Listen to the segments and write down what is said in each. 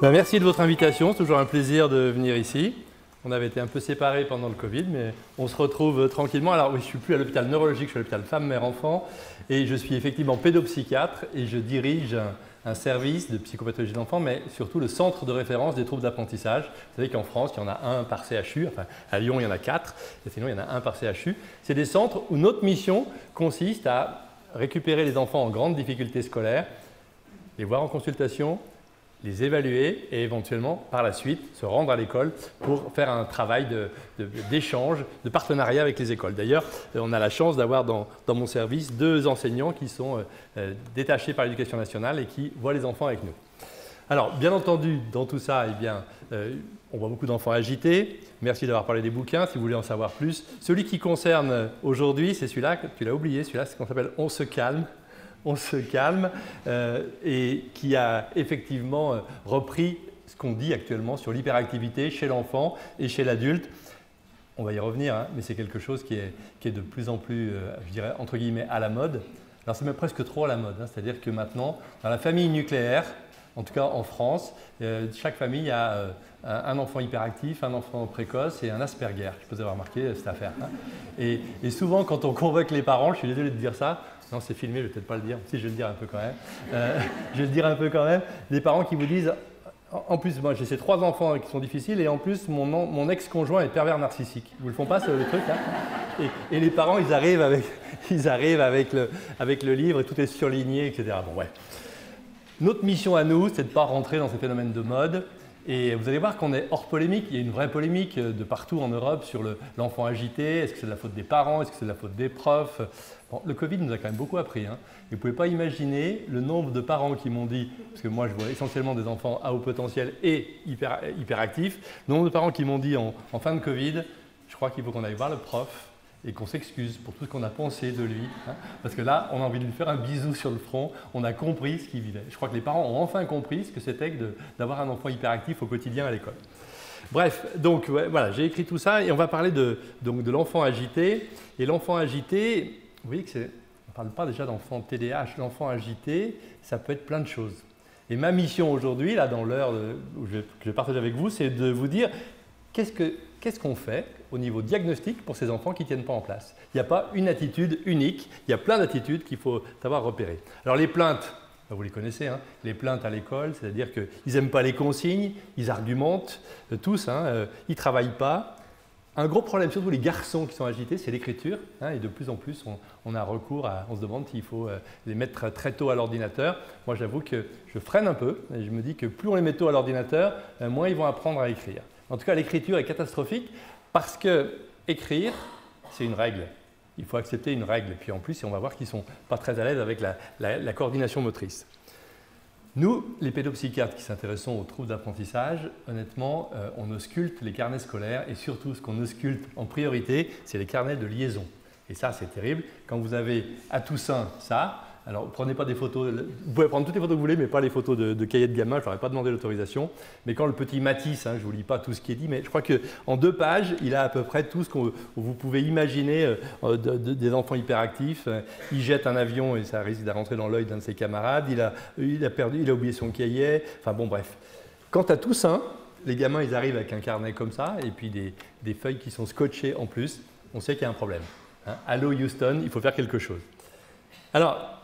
Merci de votre invitation, c'est toujours un plaisir de venir ici. On avait été un peu séparés pendant le Covid, mais on se retrouve tranquillement. Alors oui, je ne suis plus à l'hôpital neurologique, je suis à l'hôpital Femmes, Mères, Enfants, et je suis effectivement pédopsychiatre et je dirige un service de psychopathologie de l'enfant, mais surtout le centre de référence des troubles d'apprentissage. Vous savez qu'en France, il y en a un par CHU, enfin à Lyon, il y en a 4, et sinon il y en a un par CHU. C'est des centres où notre mission consiste à récupérer les enfants en grande difficulté scolaire, les voir en consultation, les évaluer et éventuellement, par la suite, se rendre à l'école pour faire un travail d'échange, de partenariat avec les écoles. D'ailleurs, on a la chance d'avoir dans mon service 2 enseignants qui sont détachés par l'Éducation nationale et qui voient les enfants avec nous. Alors, bien entendu, dans tout ça, eh bien, on voit beaucoup d'enfants agités. Merci d'avoir parlé des bouquins, si vous voulez en savoir plus. Celui qui concerne aujourd'hui, c'est celui-là, tu l'as oublié, celui-là, c'est ce qu'on s'appelle « On se calme ». On se calme et qui a effectivement repris ce qu'on dit actuellement sur l'hyperactivité chez l'enfant et chez l'adulte. On va y revenir, hein, mais c'est quelque chose qui est de plus en plus, je dirais, entre guillemets, à la mode. Alors c'est même presque trop à la mode, hein, c'est-à-dire que maintenant, dans la famille nucléaire, en tout cas en France, chaque famille a un enfant hyperactif, un enfant précoce et un Asperger. Je peux avoir remarqué cette affaire. Hein. Et souvent, quand on convoque les parents, je suis désolé de dire ça, non, c'est filmé, je ne vais peut-être pas le dire. Si, je vais le dire un peu quand même. Je vais le dire un peu quand même. Des parents qui vous disent, en plus, moi j'ai ces 3 enfants qui sont difficiles et en plus, mon ex-conjoint est pervers narcissique. Ils ne vous le font pas, le truc hein et les parents, ils arrivent avec le livre et tout est surligné, etc. Bon, ouais. Notre mission à nous, c'est de ne pas rentrer dans ces phénomènes de mode. Et vous allez voir qu'on est hors polémique. Il y a une vraie polémique de partout en Europe sur l'enfant agité. Est-ce que c'est de la faute des parents? Est-ce que c'est de la faute des profs? Bon, le Covid nous a quand même beaucoup appris. Hein. Vous ne pouvez pas imaginer le nombre de parents qui m'ont dit, parce que moi je vois essentiellement des enfants à haut potentiel et hyperactifs, le nombre de parents qui m'ont dit en fin de Covid, je crois qu'il faut qu'on aille voir le prof et qu'on s'excuse pour tout ce qu'on a pensé de lui. Hein, parce que là, on a envie de lui faire un bisou sur le front, on a compris ce qu'il vivait. Je crois que les parents ont enfin compris ce que c'était que d'avoir un enfant hyperactif au quotidien à l'école. Bref, donc ouais, voilà, j'ai écrit tout ça et on va parler de l'enfant agité. Et l'enfant agité, vous voyez que on ne parle pas déjà d'enfant TDAH, l'enfant agité, ça peut être plein de choses. Et ma mission aujourd'hui, là dans l'heure que je vais partager avec vous, c'est de vous dire qu'est-ce qu'on fait au niveau diagnostic pour ces enfants qui ne tiennent pas en place. Il n'y a pas une attitude unique, il y a plein d'attitudes qu'il faut savoir repérer. Alors les plaintes, vous les connaissez, hein, les plaintes à l'école, c'est-à-dire qu'ils n'aiment pas les consignes, ils argumentent, tous, hein, ils ne travaillent pas. Un gros problème, surtout les garçons qui sont agités, c'est l'écriture. Hein, et de plus en plus, on a recours on se demande s'il faut les mettre très tôt à l'ordinateur. Moi, j'avoue que je freine un peu et je me dis que plus on les met tôt à l'ordinateur, moins ils vont apprendre à écrire. En tout cas, l'écriture est catastrophique parce que écrire, c'est une règle. Il faut accepter une règle. Et puis en plus, on va voir qu'ils ne sont pas très à l'aise avec la coordination motrice. Nous, les pédopsychiatres qui s'intéressons aux troubles d'apprentissage, honnêtement, on ausculte les carnets scolaires et surtout, ce qu'on ausculte en priorité, c'est les carnets de liaison. Et ça, c'est terrible. Quand vous avez à Toussaint ça, alors prenez pas des photos, vous pouvez prendre toutes les photos que vous voulez, mais pas les photos de cahiers de gamin, je leur ai pas demandé l'autorisation. Mais quand le petit Matisse, hein, je ne vous lis pas tout ce qui est dit, mais je crois qu'en 2 pages, il a à peu près tout ce que vous pouvez imaginer des enfants hyperactifs. Il jette un avion et ça risque de rentrer dans l'œil d'un de ses camarades. Il a oublié son cahier. Enfin bon, bref. Quant à Toussaint, les gamins, ils arrivent avec un carnet comme ça et puis des feuilles qui sont scotchées en plus. On sait qu'il y a un problème. Hein. Allô Houston, il faut faire quelque chose. Alors,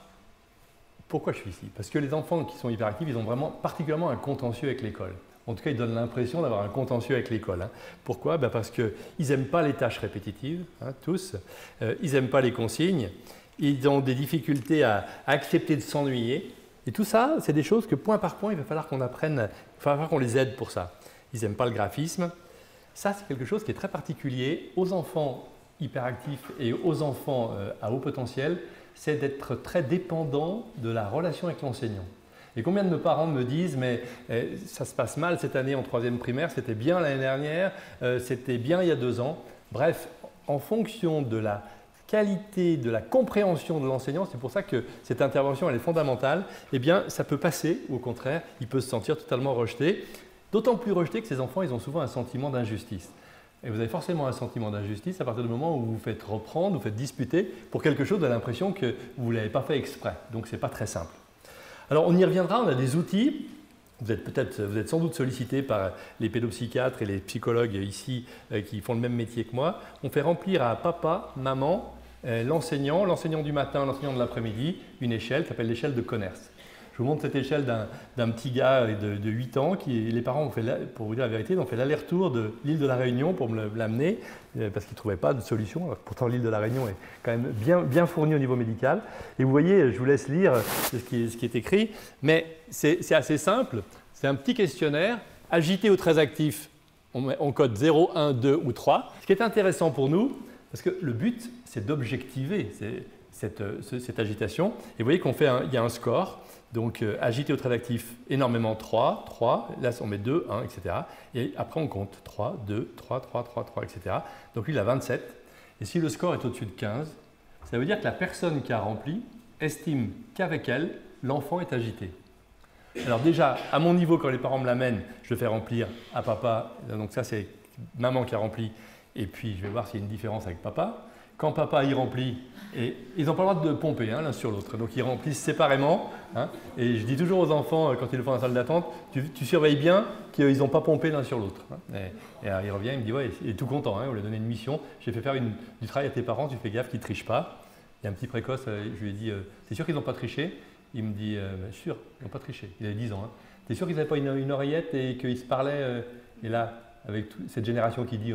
pourquoi je suis ici? Parce que les enfants qui sont hyperactifs, ils ont vraiment particulièrement un contentieux avec l'école. En tout cas, ils donnent l'impression d'avoir un contentieux avec l'école. Hein. Pourquoi? Parce qu'ils n'aiment pas les tâches répétitives, hein, tous. Ils n'aiment pas les consignes. Ils ont des difficultés à accepter de s'ennuyer. Et tout ça, c'est des choses que point par point, il va falloir qu'on apprenne, il va falloir qu'on les aide pour ça. Ils n'aiment pas le graphisme. Ça, c'est quelque chose qui est très particulier aux enfants hyperactifs et aux enfants à haut potentiel. C'est d'être très dépendant de la relation avec l'enseignant. Et combien de nos parents me disent « mais ça se passe mal cette année en 3e primaire, c'était bien l'année dernière, c'était bien il y a 2 ans ». Bref, en fonction de la qualité, de la compréhension de l'enseignant, c'est pour ça que cette intervention elle est fondamentale, eh bien ça peut passer ou au contraire, il peut se sentir totalement rejeté. D'autant plus rejeté que ces enfants, ils ont souvent un sentiment d'injustice. Et vous avez forcément un sentiment d'injustice à partir du moment où vous vous faites reprendre, vous faites disputer pour quelque chose, vous avez l'impression que vous ne l'avez pas fait exprès. Donc, ce n'est pas très simple. Alors, on y reviendra, on a des outils vous êtes sans doute sollicité par les pédopsychiatres et les psychologues ici qui font le même métier que moi. On fait remplir à papa, maman, l'enseignant du matin, l'enseignant de l'après-midi, une échelle qui s'appelle l'échelle de Conners. Je vous montre cette échelle d'un petit gars de 8 ans qui, les parents ont fait, pour vous dire la vérité, ont fait l'aller-retour de l'île de la Réunion pour me l'amener parce qu'ils ne trouvaient pas de solution. Alors, pourtant, l'île de la Réunion est quand même bien fournie au niveau médical. Et vous voyez, je vous laisse lire ce qui est écrit, mais c'est assez simple. C'est un petit questionnaire, agité ou très actif, on code 0, 1, 2 ou 3. Ce qui est intéressant pour nous, parce que le but, c'est d'objectiver cette agitation. Et vous voyez il y a un score. Donc, agité ou très actif, énormément 3, là on met 2, 1, etc. Et après on compte 3, 2, 3, 3, 3, 3, etc. Donc lui il a 27. Et si le score est au-dessus de 15, ça veut dire que la personne qui a rempli estime qu'avec elle, l'enfant est agité. Alors déjà, à mon niveau, quand les parents me l'amènent, je le fais remplir à papa. Donc ça c'est maman qui a rempli. Et puis je vais voir s'il y a une différence avec papa. Quand papa y remplit, et ils n'ont pas le droit de pomper l'un sur l'autre, donc ils remplissent séparément. Et je dis toujours aux enfants, quand ils le font dans la salle d'attente, tu surveilles bien qu'ils n'ont pas pompé l'un sur l'autre. Et alors, il revient, il me dit, ouais, il est tout content, on lui a donné une mission, j'ai fait faire du travail à tes parents, tu fais gaffe qu'ils ne trichent pas. Il y a un petit précoce, je lui ai dit, t'es sûr qu'ils n'ont pas triché? Il me dit, sûr, ils n'ont pas triché, il avait 10 ans. T'es sûr qu'ils n'avaient pas une oreillette et qu'ils se parlaient et là, avec cette génération qui dit,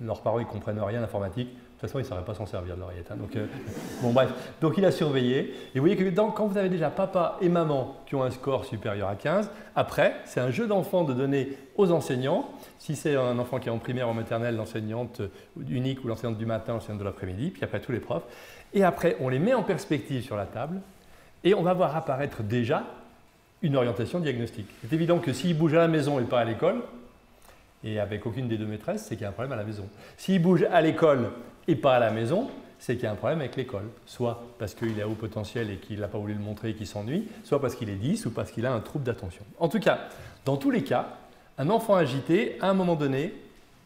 leurs parents ils ne comprennent rien à l'informatique, de toute façon, il ne saurait pas s'en servir de l'oreillette. Bon, bref. Donc, il a surveillé. Et vous voyez que quand vous avez déjà papa et maman qui ont un score supérieur à 15, après, c'est un jeu d'enfant de donner aux enseignants. Si c'est un enfant qui est en primaire ou en maternelle, l'enseignante unique ou l'enseignante du matin, l'enseignante de l'après-midi, puis après tous les profs. Et après, on les met en perspective sur la table et on va voir apparaître déjà une orientation diagnostique. C'est évident que s'il bouge à la maison et pas à l'école, et avec aucune des deux maîtresses, c'est qu'il y a un problème à la maison. S'il bouge à l'école et pas à la maison, c'est qu'il y a un problème avec l'école. Soit parce qu'il est à haut potentiel et qu'il n'a pas voulu le montrer et qu'il s'ennuie, soit parce qu'il est 10 ou parce qu'il a un trouble d'attention. En tout cas, dans tous les cas, un enfant agité, à un moment donné,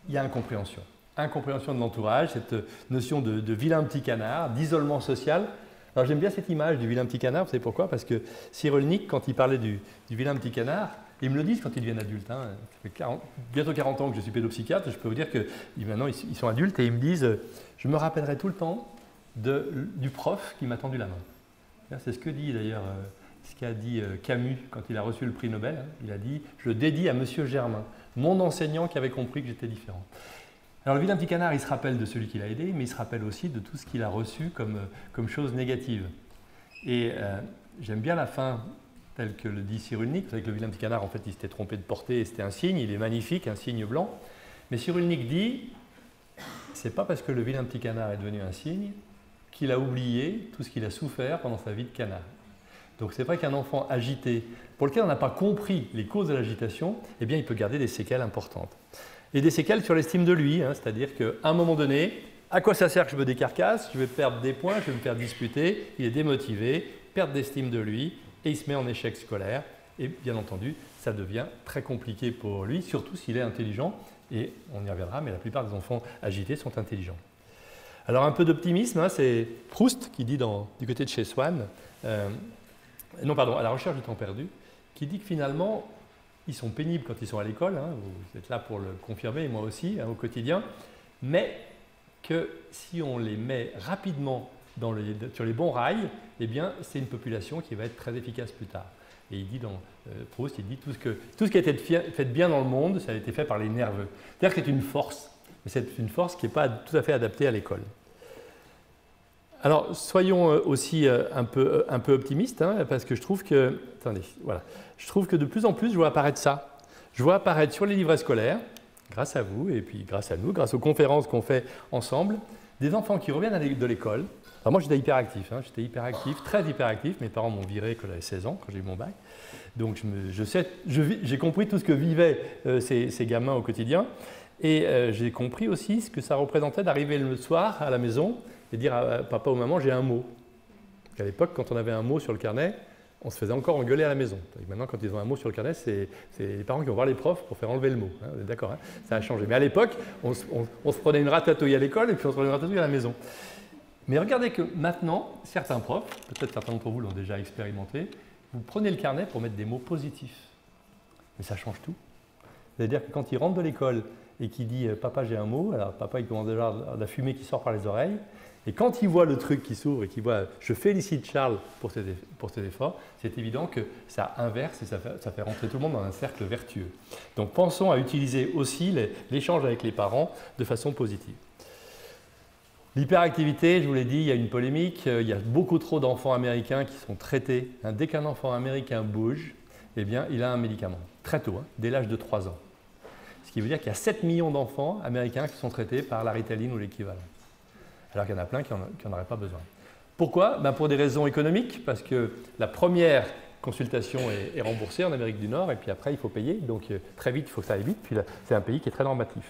il y a incompréhension. Incompréhension de l'entourage, cette notion de vilain petit canard, d'isolement social. Alors j'aime bien cette image du vilain petit canard, vous savez pourquoi? Parce que Cyrulnik, quand il parlait du vilain petit canard, ils me le disent quand ils deviennent adultes. Ça fait bientôt 40 ans que je suis pédopsychiatre. Je peux vous dire que maintenant, ils sont adultes et ils me disent « Je me rappellerai tout le temps du prof qui m'a tendu la main. » C'est ce que dit d'ailleurs, ce qu'a dit Camus quand il a reçu le prix Nobel. Il a dit « Je le dédie à Monsieur Germain, mon enseignant qui avait compris que j'étais différent. » Alors le vilain petit canard, il se rappelle de celui qui l'a aidé, mais il se rappelle aussi de tout ce qu'il a reçu comme chose négative. Et j'aime bien la fin tel que le dit Cyrulnik. Vous savez que le vilain petit canard, en fait, il s'était trompé de portée et c'était un signe, il est magnifique, un signe blanc. Mais Cyrulnik dit, c'est pas parce que le vilain petit canard est devenu un signe qu'il a oublié tout ce qu'il a souffert pendant sa vie de canard. Donc c'est vrai qu'un enfant agité, pour lequel on n'a pas compris les causes de l'agitation, eh bien il peut garder des séquelles importantes. Et des séquelles sur l'estime de lui, c'est-à-dire qu'à un moment donné, à quoi ça sert que je me décarcasse? Je vais perdre des points, je vais me faire disputer, il est démotivé, perte d'estime de lui, et il se met en échec scolaire. Et bien entendu, ça devient très compliqué pour lui, surtout s'il est intelligent. Et on y reviendra, mais la plupart des enfants agités sont intelligents. Alors un peu d'optimisme, c'est Proust qui dit du côté de chez Swann, non pardon, à la recherche du temps perdu, qui dit que finalement, ils sont pénibles quand ils sont à l'école, vous êtes là pour le confirmer, et moi aussi, au quotidien, mais que si on les met rapidement sur les bons rails, eh bien, c'est une population qui va être très efficace plus tard. Et il dit dans Proust, il dit tout ce qui a été fait de bien dans le monde, ça a été fait par les nerveux. C'est-à-dire que c'est une force, mais c'est une force qui n'est pas tout à fait adaptée à l'école. Alors, soyons aussi un peu optimistes, parce que je trouve que, attendez, voilà, je trouve que de plus en plus, je vois apparaître ça. Je vois apparaître sur les livrets scolaires, grâce à vous et puis grâce à nous, grâce aux conférences qu'on fait ensemble, des enfants qui reviennent de l'école. Alors moi, j'étais hyperactif, très hyperactif. Mes parents m'ont viré quand j'avais 16 ans, quand j'ai eu mon bac. Donc, j'ai compris tout ce que vivaient ces gamins au quotidien. Et j'ai compris aussi ce que ça représentait d'arriver le soir à la maison et dire à papa ou maman, j'ai un mot. À l'époque, quand on avait un mot sur le carnet, on se faisait encore engueuler à la maison. Maintenant, quand ils ont un mot sur le carnet, c'est les parents qui vont voir les profs pour faire enlever le mot. Vous êtes d'accord, ça a changé. Mais à l'époque, on se prenait une ratatouille à l'école et puis on se prenait une ratatouille à la maison. Mais regardez que maintenant, certains profs, peut-être certains d'entre vous l'ont déjà expérimenté, vous prenez le carnet pour mettre des mots positifs. mais ça change tout. C'est-à-dire que quand il rentre de l'école et qu'il dit « Papa, j'ai un mot », alors papa, il commence déjà à la fumée qui sort par les oreilles. Et quand il voit le truc qui s'ouvre et qu'il voit « Je félicite Charles pour ses efforts », c'est évident que ça inverse et ça fait rentrer tout le monde dans un cercle vertueux. Donc pensons à utiliser aussi l'échange avec les parents de façon positive. L'hyperactivité, je vous l'ai dit, il y a une polémique. Il y a beaucoup trop d'enfants américains qui sont traités. Dès qu'un enfant américain bouge, eh bien, il a un médicament, très tôt, dès l'âge de 3 ans. Ce qui veut dire qu'il y a 7 millions d'enfants américains qui sont traités par la Ritaline ou l'équivalent. Alors qu'il y en a plein qui n'en auraient pas besoin. Pourquoi? Pour des raisons économiques, parce que la première consultation est remboursée en Amérique du Nord, et puis après, il faut payer. Donc très vite, il faut que ça aille vite. Puis c'est un pays qui est très normatif.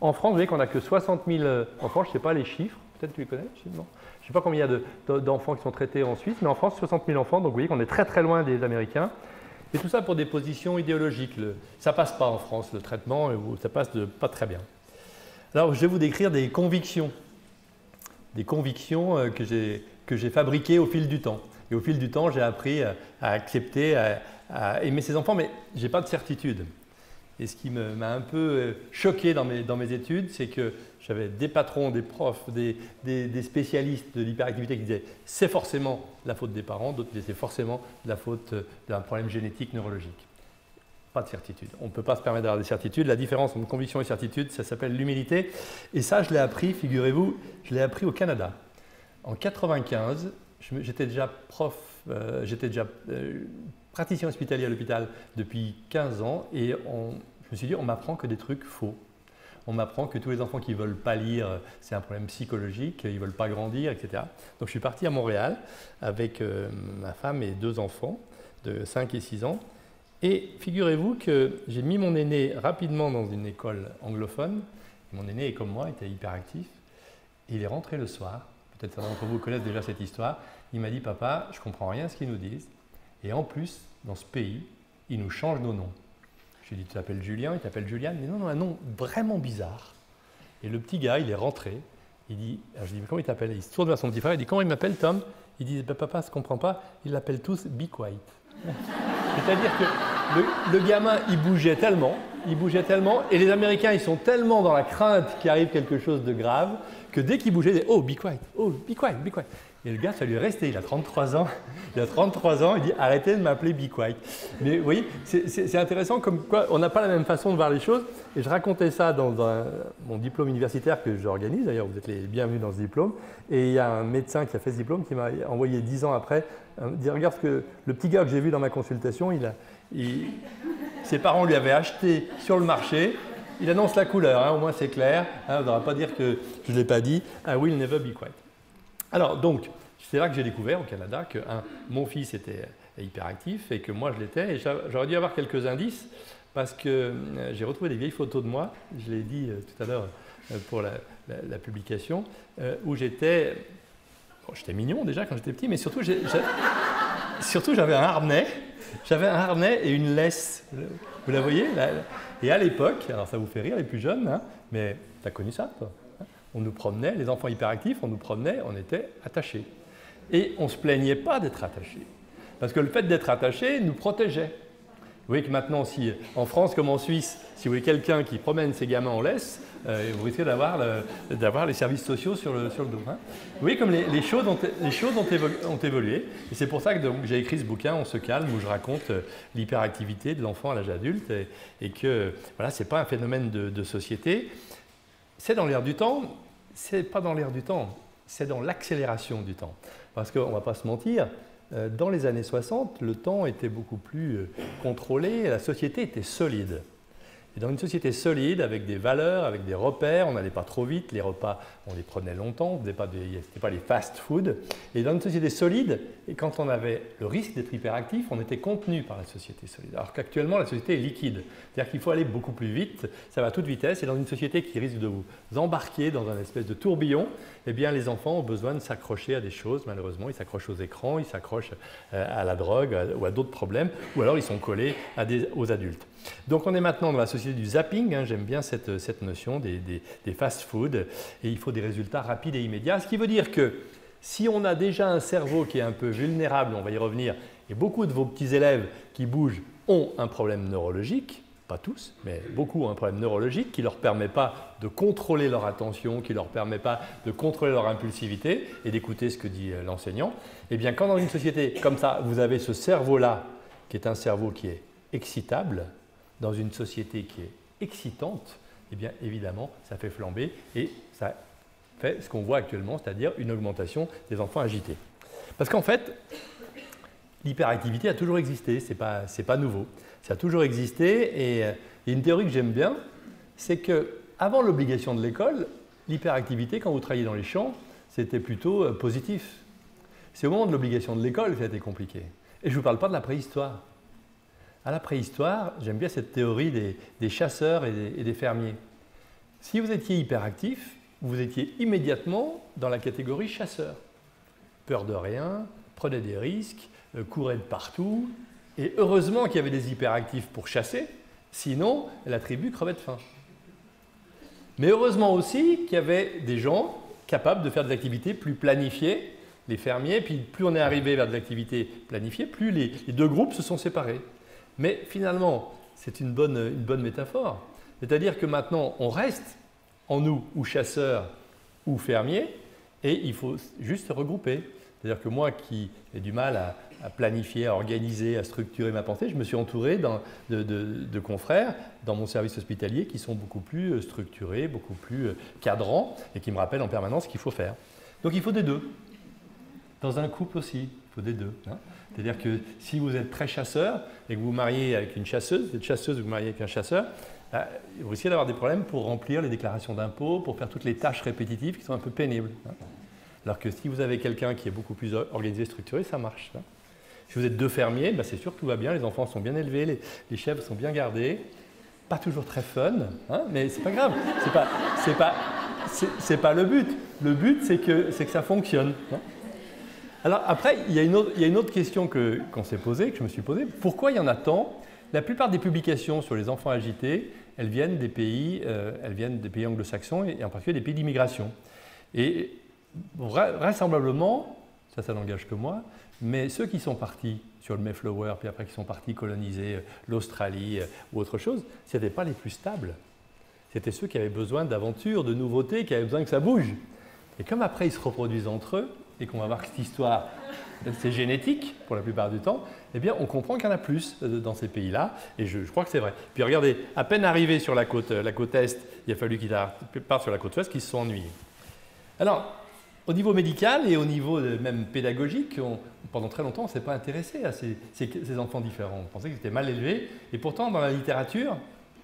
En France, vous voyez qu'on n'a que 60 000 enfants, je ne sais pas les chiffres, peut-être que tu les connais, non? Je ne sais pas combien il y a d'enfants qui sont traités en Suisse, mais en France, 60 000 enfants, donc vous voyez qu'on est très très loin des Américains. Et tout ça pour des positions idéologiques. Ça ne passe pas en France, le traitement, ça passe pas très bien. Alors, je vais vous décrire des convictions que j'ai fabriquées au fil du temps. Et au fil du temps, j'ai appris à accepter, à aimer ces enfants, mais je n'ai pas de certitude. Et ce qui m'a un peu choqué dans mes études, c'est que j'avais des patrons, des profs, des spécialistes de l'hyperactivité qui disaient « c'est forcément la faute des parents », d'autres disaient « c'est forcément la faute d'un problème génétique neurologique ». Pas de certitude. On ne peut pas se permettre d'avoir des certitudes. La différence entre conviction et certitude, ça s'appelle l'humilité. Et ça, je l'ai appris, figurez-vous, je l'ai appris au Canada. En 1995, j'étais déjà praticien hospitalier à l'hôpital depuis 15 ans et je me suis dit, on m'apprend que des trucs faux. On m'apprend que tous les enfants qui ne veulent pas lire, c'est un problème psychologique, ils ne veulent pas grandir, etc. Donc je suis parti à Montréal avec ma femme et 2 enfants de 5 et 6 ans. Et figurez-vous que j'ai mis mon aîné rapidement dans une école anglophone. Mon aîné, comme moi, était hyperactif. Et il est rentré le soir. Peut-être certains d'entre vous connaissent déjà cette histoire. Il m'a dit, papa, je ne comprends rien à ce qu'ils nous disent. Et en plus, dans ce pays, ils nous changent nos noms. Je lui ai dit, tu t'appelles Julien, il t'appelle Juliane. Mais non, un nom vraiment bizarre. Et le petit gars, il est rentré. Il dit, alors je lui dis, mais comment il t'appelle? Il se tourne vers son petit frère. Il dit, comment il m'appelle, Tom? Il dit, papa, je ne comprends pas. Ils l'appellent tous Be Quiet. C'est-à-dire que le gamin, il bougeait tellement, et les Américains, ils sont tellement dans la crainte qu'il arrive quelque chose de grave, que dès qu'il bougeait, ils disaient « Oh, be quiet, be quiet ». Et le gars, ça lui est resté, il a 33 ans, il dit « Arrêtez de m'appeler be quiet ». Mais vous voyez, c'est intéressant comme quoi on n'a pas la même façon de voir les choses. Et je racontais ça dans mon diplôme universitaire que j'organise, d'ailleurs vous êtes les bienvenus dans ce diplôme. Et il y a un médecin qui a fait ce diplôme qui m'a envoyé 10 ans après, dire « Regarde ce que le petit gars que j'ai vu dans ma consultation, ses parents lui avaient acheté sur le marché. Il annonce la couleur, au moins c'est clair. On ne va pas dire que je ne l'ai pas dit. I will never be quiet. Alors donc, c'est là que j'ai découvert au Canada que mon fils était hyperactif et que moi je l'étais. Et j'aurais dû avoir quelques indices parce que j'ai retrouvé des vieilles photos de moi, je l'ai dit tout à l'heure pour la publication, où j'étais mignon déjà quand j'étais petit, mais surtout j'avais un harnais. J'avais un harnais et une laisse, vous la voyez là. Et à l'époque, alors ça vous fait rire les plus jeunes, mais tu as connu ça toi? On nous promenait, les enfants hyperactifs, on nous promenait, on était attachés. Et on ne se plaignait pas d'être attachés. Parce que le fait d'être attachés nous protégeait. Vous voyez que maintenant, si en France comme en Suisse, si vous voulez quelqu'un qui promène ses gamins en laisse, vous risquez d'avoir les services sociaux sur le dos. Vous voyez comme les choses ont évolué. Et c'est pour ça que j'ai écrit ce bouquin, On se calme, où je raconte l'hyperactivité de l'enfant à l'âge adulte et que voilà, ce n'est pas un phénomène de société. C'est dans l'air du temps, c'est pas dans l'air du temps, c'est dans l'accélération du temps. Parce qu'on ne va pas se mentir, dans les années 60, le temps était beaucoup plus contrôlé, la société était solide. Et dans une société solide, avec des valeurs, avec des repères, on n'allait pas trop vite, les repas, on les prenait longtemps, ce n'était pas les fast-food. Et dans une société solide, et quand on avait le risque d'être hyperactif, on était contenu par la société solide. Alors qu'actuellement, la société est liquide. C'est-à-dire qu'il faut aller beaucoup plus vite, ça va à toute vitesse. Et dans une société qui risque de vous embarquer dans un espèce de tourbillon, eh bien, les enfants ont besoin de s'accrocher à des choses, malheureusement. Ils s'accrochent aux écrans, ils s'accrochent à la drogue ou à d'autres problèmes, ou alors ils sont collés aux adultes. Donc on est maintenant dans la société du zapping, j'aime bien cette notion des fast-food, et il faut des résultats rapides et immédiats, ce qui veut dire que si on a déjà un cerveau qui est un peu vulnérable, on va y revenir, Et beaucoup de vos petits élèves qui bougent ont un problème neurologique, pas tous, mais beaucoup ont un problème neurologique qui ne leur permet pas de contrôler leur attention, qui ne leur permet pas de contrôler leur impulsivité et d'écouter ce que dit l'enseignant. Eh bien, quand dans une société comme ça, vous avez ce cerveau-là, qui est un cerveau qui est excitable, dans une société qui est excitante, eh bien, évidemment, ça fait flamber et ça fait ce qu'on voit actuellement, c'est-à-dire une augmentation des enfants agités. Parce qu'en fait, l'hyperactivité a toujours existé, ce n'est pas nouveau. Ça a toujours existé et il y a une théorie que j'aime bien, c'est qu'avant l'obligation de l'école, l'hyperactivité, quand vous travailliez dans les champs, c'était plutôt positif. C'est au moment de l'obligation de l'école que ça a été compliqué. Et je ne vous parle pas de la préhistoire. À la préhistoire, j'aime bien cette théorie des chasseurs et des fermiers. Si vous étiez hyperactif, vous étiez immédiatement dans la catégorie chasseur. Peur de rien, prenez des risques, courez de partout. Et heureusement qu'il y avait des hyperactifs pour chasser, sinon la tribu crevait de faim. Mais heureusement aussi qu'il y avait des gens capables de faire des activités plus planifiées, les fermiers, puis plus on est arrivé vers des activités planifiées, plus les deux groupes se sont séparés. Mais finalement, c'est une bonne métaphore. C'est-à-dire que maintenant, on reste en nous, ou chasseurs, ou fermiers, et il faut juste se regrouper. C'est-à-dire que moi qui ai du mal à planifier, à organiser, à structurer ma pensée, je me suis entouré de confrères dans mon service hospitalier qui sont beaucoup plus structurés, beaucoup plus cadrants et qui me rappellent en permanence ce qu'il faut faire. Donc il faut des deux. Dans un couple aussi, il faut des deux. Hein. C'est-à-dire que si vous êtes très chasseur et que vous vous mariez avec une chasseuse, vous êtes chasseuse, vous vous mariez avec un chasseur, vous risquez d'avoir des problèmes pour remplir les déclarations d'impôts, pour faire toutes les tâches répétitives qui sont un peu pénibles. Hein. Alors que si vous avez quelqu'un qui est beaucoup plus organisé, structuré, ça marche. Hein. Si vous êtes deux fermiers, ben c'est sûr que tout va bien, les enfants sont bien élevés, les chèvres sont bien gardées. Pas toujours très fun, hein, mais c'est pas grave. C'est pas le but. Le but, c'est que ça fonctionne. Hein. Alors après, il y a une autre question qu'on s'est posée, que je me suis posée. Pourquoi il y en a tant? La plupart des publications sur les enfants agités, elles viennent des pays anglo-saxons et en particulier des pays d'immigration. Et vraisemblablement, ça n'engage que moi, mais ceux qui sont partis sur le Mayflower, puis après qui sont partis coloniser l'Australie ou autre chose, ce n'étaient pas les plus stables. C'était ceux qui avaient besoin d'aventures, de nouveautés, qui avaient besoin que ça bouge. Et comme après ils se reproduisent entre eux, et qu'on va voir que cette histoire, c'est génétique pour la plupart du temps, eh bien on comprend qu'il y en a plus dans ces pays-là, et je crois que c'est vrai. Puis regardez, à peine arrivés sur la côte Est, il a fallu qu'ils partent sur la côte Ouest, qu'ils se sont ennuyés. Alors, au niveau médical et au niveau même pédagogique, pendant très longtemps, on ne s'est pas intéressé à ces enfants différents. On pensait qu'ils étaient mal élevés. Et pourtant, dans la littérature,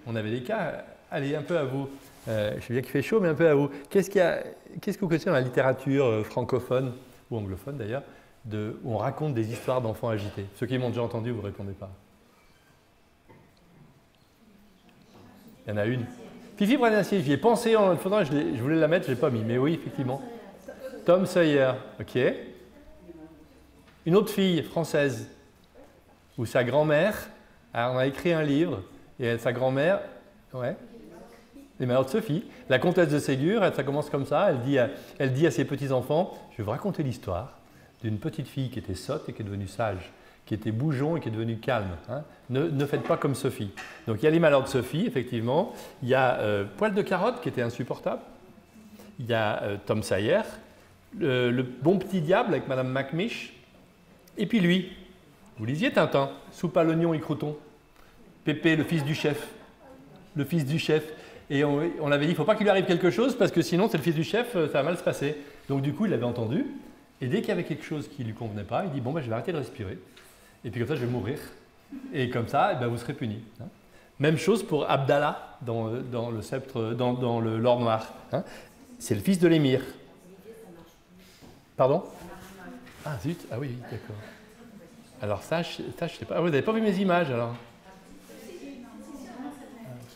on avait des cas. Allez, un peu à vous. Je sais bien qu'il fait chaud, mais un peu à vous. Qu'est-ce que vous connaissez dans la littérature francophone, ou anglophone d'ailleurs, où on raconte des histoires d'enfants agités? Ceux qui m'ont déjà entendu, vous ne répondez pas. Il y en a une. Fifi Brénancier, j'y ai pensé, je voulais la mettre, je ne l'ai pas mis, mais oui, effectivement. Tom Sawyer, ok. Une autre fille française, où sa grand-mère, on a écrit un livre, et sa grand-mère, ouais, Les Malheurs de Sophie, la comtesse de Ségur, ça commence comme ça, elle dit à ses petits-enfants, je vais vous raconter l'histoire d'une petite fille qui était sotte et qui est devenue sage, qui était bougeon et qui est devenue calme. Hein. Ne faites pas comme Sophie. Donc il y a Les Malheurs de Sophie, effectivement, il y a Poil de carotte qui était insupportable, il y a Tom Sawyer, le bon petit diable avec Madame Macmish, et puis lui, vous lisiez Tintin, Soupe à l'oignon et croûton, Pépé, le fils du chef, et on avait dit, il ne faut pas qu'il lui arrive quelque chose, parce que sinon c'est le fils du chef, ça va mal se passer. Donc du coup, il l'avait entendu, et dès qu'il y avait quelque chose qui ne lui convenait pas, il dit, bon, ben, je vais arrêter de respirer, et puis comme ça, je vais mourir, et comme ça, ben, vous serez puni. Hein. Même chose pour Abdallah, dans le sceptre, dans l'or noir. Hein. C'est le fils de l'émir. Pardon? Ah zut, ah oui, d'accord. Alors ça, je sais pas. Ah, vous n'avez pas vu mes images alors?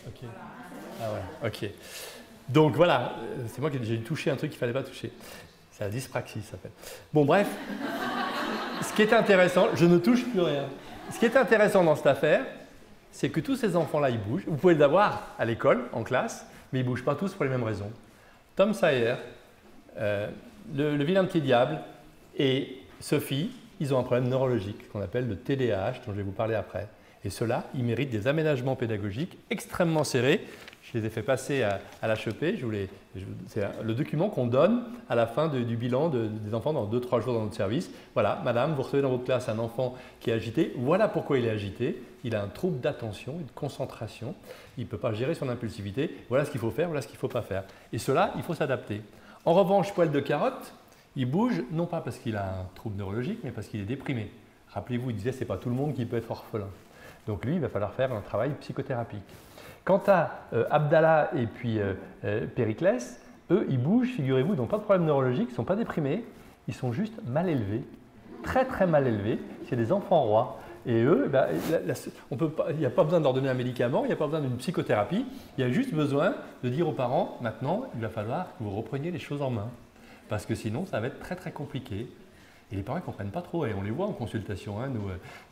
Ok. Ah ouais, ok. Donc voilà, c'est moi qui j'ai touché un truc qu'il ne fallait pas toucher. C'est la dyspraxie, ça s'appelle. Bon, bref. Ce qui est intéressant, je ne touche plus rien. Ce qui est intéressant dans cette affaire, c'est que tous ces enfants-là, ils bougent. Vous pouvez les avoir à l'école, en classe, mais ils ne bougent pas tous pour les mêmes raisons. Tom Sawyer, le vilain petit diable, et Sophie, ils ont un problème neurologique qu'on appelle le TDAH, dont je vais vous parler après. Et ceux-là, ils méritent des aménagements pédagogiques extrêmement serrés. Je les ai fait passer à l'HEP. C'est le document qu'on donne à la fin du bilan des enfants dans 2-3 jours dans notre service. Voilà, madame, vous recevez dans votre classe un enfant qui est agité. Voilà pourquoi il est agité. Il a un trouble d'attention, une concentration. Il ne peut pas gérer son impulsivité. Voilà ce qu'il faut faire, voilà ce qu'il ne faut pas faire. Et cela, il faut s'adapter. En revanche, poil de carotte, il bouge, non pas parce qu'il a un trouble neurologique, mais parce qu'il est déprimé. Rappelez-vous, il disait que ce n'est pas tout le monde qui peut être orphelin. Donc lui, il va falloir faire un travail psychothérapique. Quant à Abdallah et puis Périclès, eux, ils bougent, figurez-vous, ils n'ont pas de problème neurologique, ils ne sont pas déprimés, ils sont juste mal élevés, très très mal élevés. C'est des enfants rois. Et eux, il n'y a pas besoin de leur donner un médicament, il n'y a pas besoin d'une psychothérapie, il y a juste besoin de dire aux parents, maintenant, il va falloir que vous repreniez les choses en main. Parce que sinon, ça va être très très compliqué. Et les parents ne comprennent pas trop, et on les voit en consultation. Hein,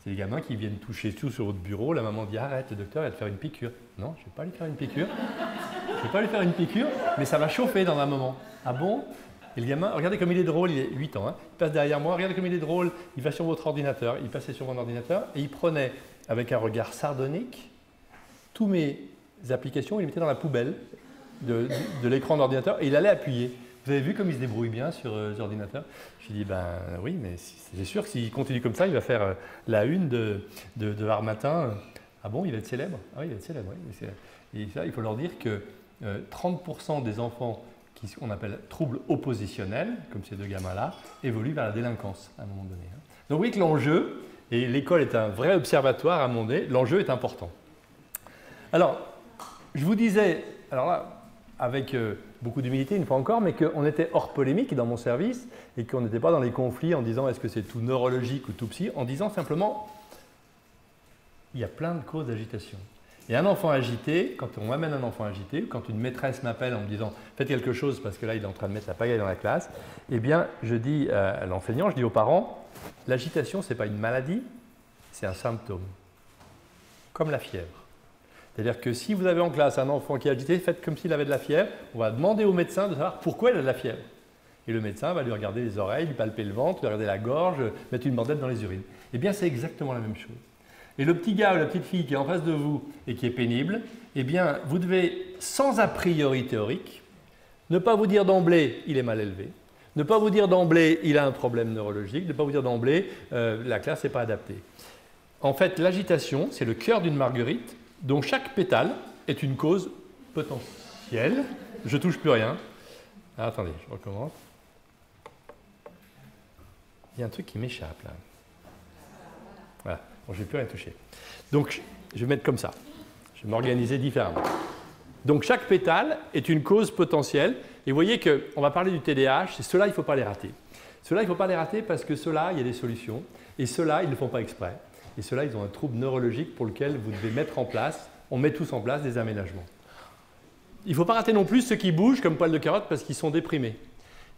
c'est des gamins qui viennent toucher tout sur votre bureau, la maman dit « Arrête, le docteur, il va te faire une piqûre. » Non, je ne vais pas lui faire une piqûre. Je ne vais pas lui faire une piqûre, mais ça va chauffer dans un moment. Ah bon? Et le gamin, regardez comme il est drôle, il est 8 ans, hein, il passe derrière moi, regardez comme il est drôle, il va sur votre ordinateur, il passait sur mon ordinateur, et il prenait, avec un regard sardonique, toutes mes applications, il les mettait dans la poubelle de l'écran d'ordinateur, et il allait appuyer. Vous avez vu comme il se débrouille bien sur l'ordinateur? Je lui ai dit, ben oui, mais c'est sûr que s'il continue comme ça, il va faire la une de Art Matin. Ah bon, il va être célèbre? Ah oui, il va être célèbre, oui. Et ça, il faut leur dire que 30% des enfants qu'on appelle troubles oppositionnels, comme ces deux gamins-là, évoluent vers la délinquance à un moment donné. Hein. Donc vous voyez que l'enjeu, et l'école est un vrai observatoire à un moment donné, l'enjeu est important. Alors, je vous disais, alors là, avec beaucoup d'humilité une fois encore, mais qu'on était hors polémique dans mon service et qu'on n'était pas dans les conflits en disant est-ce que c'est tout neurologique ou tout psy, en disant simplement il y a plein de causes d'agitation. Et un enfant agité, quand on m'amène un enfant agité, quand une maîtresse m'appelle en me disant faites quelque chose parce que là il est en train de mettre la pagaille dans la classe, eh bien je dis à l'enseignant, je dis aux parents, l'agitation ce n'est pas une maladie, c'est un symptôme, comme la fièvre. C'est-à-dire que si vous avez en classe un enfant qui est agité, faites comme s'il avait de la fièvre, on va demander au médecin de savoir pourquoi il a de la fièvre. Et le médecin va lui regarder les oreilles, lui palper le ventre, lui regarder la gorge, mettre une bandette dans les urines. Eh bien, c'est exactement la même chose. Et le petit gars ou la petite fille qui est en face de vous et qui est pénible, eh bien, vous devez, sans a priori théorique, ne pas vous dire d'emblée, il est mal élevé, ne pas vous dire d'emblée, il a un problème neurologique, ne pas vous dire d'emblée, la classe n'est pas adaptée. En fait, l'agitation, c'est le cœur d'une marguerite, dont chaque pétale est une cause potentielle. Je ne touche plus rien. Ah, attendez, je recommence. Il y a un truc qui m'échappe là. Voilà, bon, je ne vais plus rien toucher. Donc, je vais mettre comme ça. Je vais m'organiser différemment. Donc, chaque pétale est une cause potentielle. Et vous voyez qu'on va parler du TDAH, et ceux-là, il ne faut pas les rater. Ceux-là, il ne faut pas les rater parce que ceux-là, il y a des solutions. Et ceux-là, ils ne le font pas exprès. Et ceux-là, ils ont un trouble neurologique pour lequel vous devez mettre en place, on met tous en place des aménagements. Il ne faut pas rater non plus ceux qui bougent comme poil de carotte parce qu'ils sont déprimés.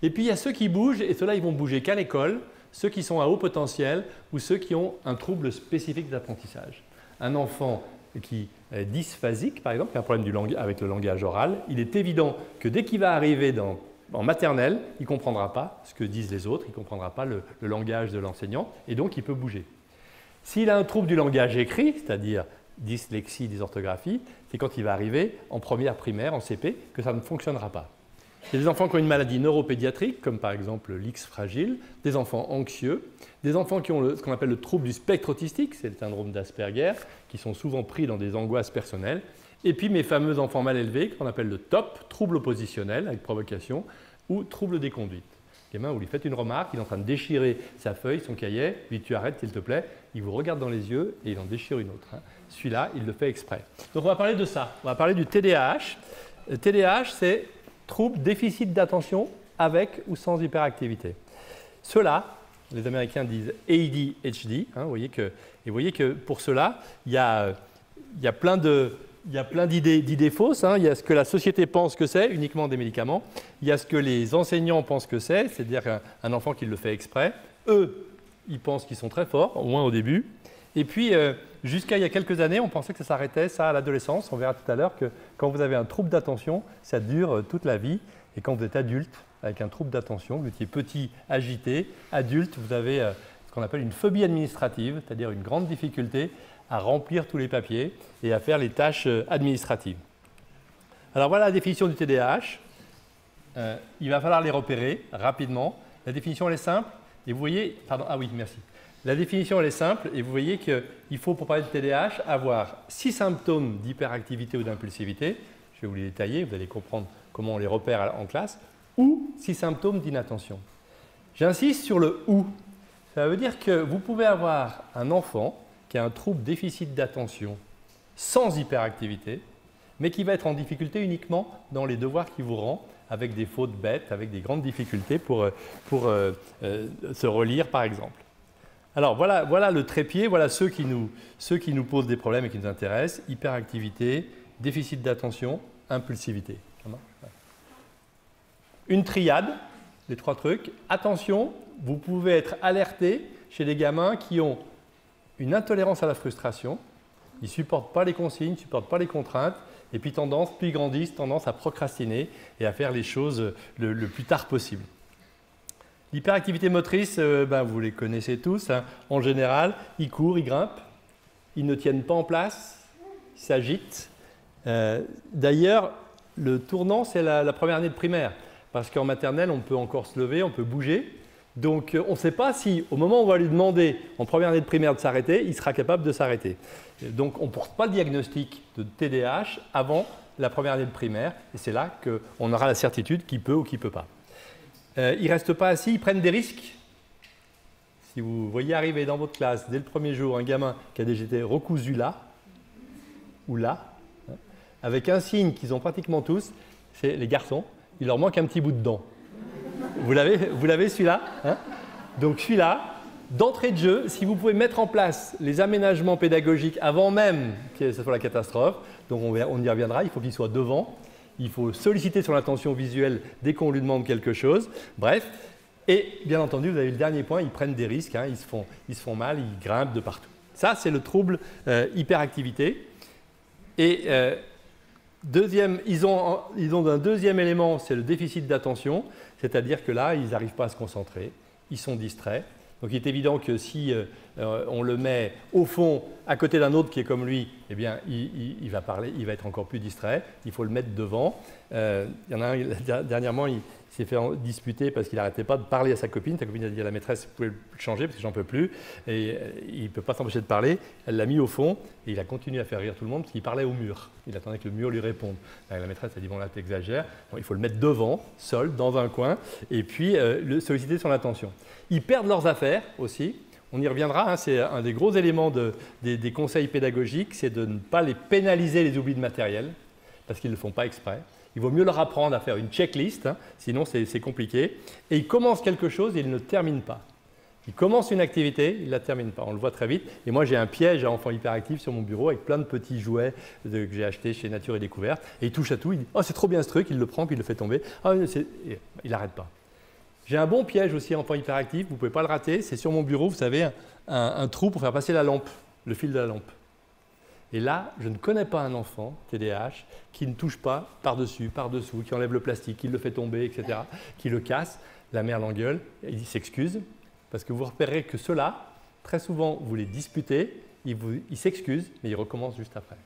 Et puis il y a ceux qui bougent, et ceux-là, ils vont bouger qu'à l'école, ceux qui sont à haut potentiel ou ceux qui ont un trouble spécifique d'apprentissage. Un enfant qui est dysphasique, par exemple, qui a un problème avec le langage oral, il est évident que dès qu'il va arriver en maternelle, il ne comprendra pas ce que disent les autres, il ne comprendra pas le langage de l'enseignant, et donc il peut bouger. S'il a un trouble du langage écrit, c'est-à-dire dyslexie, dysorthographie, c'est quand il va arriver en première primaire, en CP, que ça ne fonctionnera pas. Il y a des enfants qui ont une maladie neuropédiatrique, comme par exemple l'X fragile, des enfants anxieux, des enfants qui ont ce qu'on appelle le trouble du spectre autistique, c'est le syndrome d'Asperger, qui sont souvent pris dans des angoisses personnelles, et puis mes fameux enfants mal élevés, qu'on appelle le TOP, trouble oppositionnel avec provocation, ou trouble des conduites. Gamin, vous lui faites une remarque, il est en train de déchirer sa feuille, son cahier, lui tu arrêtes s'il te plaît, il vous regarde dans les yeux et il en déchire une autre. Hein. Celui-là, il le fait exprès. Donc on va parler de ça, on va parler du TDAH. Le TDAH, c'est trouble déficit d'attention avec ou sans hyperactivité. Ceux-là, les Américains disent ADHD, hein, vous voyez que pour cela, il y a plein d'idées fausses. Hein. Il y a ce que la société pense que c'est, uniquement des médicaments. Il y a ce que les enseignants pensent que c'est-à-dire un enfant qui le fait exprès. Eux, ils pensent qu'ils sont très forts, au moins au début. Et puis, jusqu'à il y a quelques années, on pensait que ça s'arrêtait, ça, à l'adolescence. On verra tout à l'heure que quand vous avez un trouble d'attention, ça dure toute la vie. Et quand vous êtes adulte, avec un trouble d'attention, vous étiez petit, agité, adulte, vous avez ce qu'on appelle une phobie administrative, c'est-à-dire une grande difficulté à remplir tous les papiers et à faire les tâches administratives. Alors voilà la définition du TDAH. Il va falloir les repérer rapidement. La définition elle est simple et vous voyez, pardon, ah oui, merci. La définition elle est simple et vous voyez qu'il faut pour parler de TDAH avoir 6 symptômes d'hyperactivité ou d'impulsivité. Je vais vous les détailler, vous allez comprendre comment on les repère en classe, ou 6 symptômes d'inattention. J'insiste sur le « ou ». Ça veut dire que vous pouvez avoir un enfant qui a un trouble déficit d'attention sans hyperactivité, mais qui va être en difficulté uniquement dans les devoirs qu'il vous rend, avec des fautes bêtes, avec des grandes difficultés pour se relire par exemple. Alors voilà le trépied, voilà ceux qui nous posent des problèmes et qui nous intéressent, hyperactivité, déficit d'attention, impulsivité. Une triade, les 3 trucs. Attention, vous pouvez être alerté chez des gamins qui ont une intolérance à la frustration, ils ne supportent pas les consignes, ne supportent pas les contraintes, et puis plus ils grandissent, tendance à procrastiner et à faire les choses le plus tard possible. L'hyperactivité motrice, vous les connaissez tous, hein. En général, ils courent, ils grimpent, ils ne tiennent pas en place, ils s'agitent. D'ailleurs, le tournant, c'est la première année de primaire, parce qu'en maternelle, on peut encore se lever, on peut bouger. Donc, on ne sait pas si, au moment où on va lui demander en première année de primaire de s'arrêter, il sera capable de s'arrêter. Donc, on ne porte pas le diagnostic de TDAH avant la première année de primaire, et c'est là qu'on aura la certitude qu'il peut ou qu'il ne peut pas. Ils ne restent pas assis, ils prennent des risques. Si vous voyez arriver dans votre classe, dès le premier jour, un gamin qui a déjà été recousu là, ou là, avec un signe qu'ils ont pratiquement tous, c'est les garçons, il leur manque un petit bout de dent. Vous l'avez celui-là, hein? Donc celui-là, d'entrée de jeu, si vous pouvez mettre en place les aménagements pédagogiques avant même que ce soit la catastrophe, donc on y reviendra, il faut qu'il soit devant, il faut solliciter son attention visuelle dès qu'on lui demande quelque chose, bref. Et bien entendu, vous avez le dernier point, ils prennent des risques, hein, ils se font mal, ils grimpent de partout. Ça, c'est le trouble hyperactivité. Et ils ont un deuxième élément, c'est le déficit d'attention, c'est-à-dire que là, ils n'arrivent pas à se concentrer, ils sont distraits. Donc il est évident que si on le met au fond, à côté d'un autre qui est comme lui, eh bien, il va parler, il va être encore plus distrait, il faut le mettre devant. Il y en a un, dernièrement, il s'est fait disputer parce qu'il n'arrêtait pas de parler à sa copine a dit à la maîtresse, vous pouvez le changer parce que j'en peux plus. Et il ne peut pas s'empêcher de parler. Elle l'a mis au fond et il a continué à faire rire tout le monde parce qu'il parlait au mur. Il attendait que le mur lui réponde. La maîtresse a dit, bon là, tu exagères. Bon, il faut le mettre devant, seul, dans un coin, et puis solliciter son attention. Ils perdent leurs affaires aussi. On y reviendra, hein, c'est un des gros éléments des conseils pédagogiques, c'est de ne pas les pénaliser les oublis de matériel, parce qu'ils ne le font pas exprès. Il vaut mieux leur apprendre à faire une checklist, hein, sinon c'est compliqué. Et ils commencent quelque chose et ils ne terminent pas. Ils commencent une activité, ils ne la terminent pas. On le voit très vite. Et moi, j'ai un piège à enfants hyperactifs sur mon bureau avec plein de petits jouets que j'ai achetés chez Nature et Découverte. Et il touche à tout, il dit « Oh, c'est trop bien ce truc », il le prend, puis il le fait tomber. Ah, il n'arrête pas. J'ai un bon piège aussi enfant hyperactif, vous ne pouvez pas le rater. C'est sur mon bureau, vous savez, un trou pour faire passer la lampe, le fil de la lampe. Et là, je ne connais pas un enfant TDAH qui ne touche pas par-dessus, par-dessous, qui enlève le plastique, qui le fait tomber, etc., qui le casse. La mère l'engueule, il s'excuse, parce que vous repérez que ceux-là, très souvent, vous les disputez, ils s'excusent, mais ils recommencent juste après.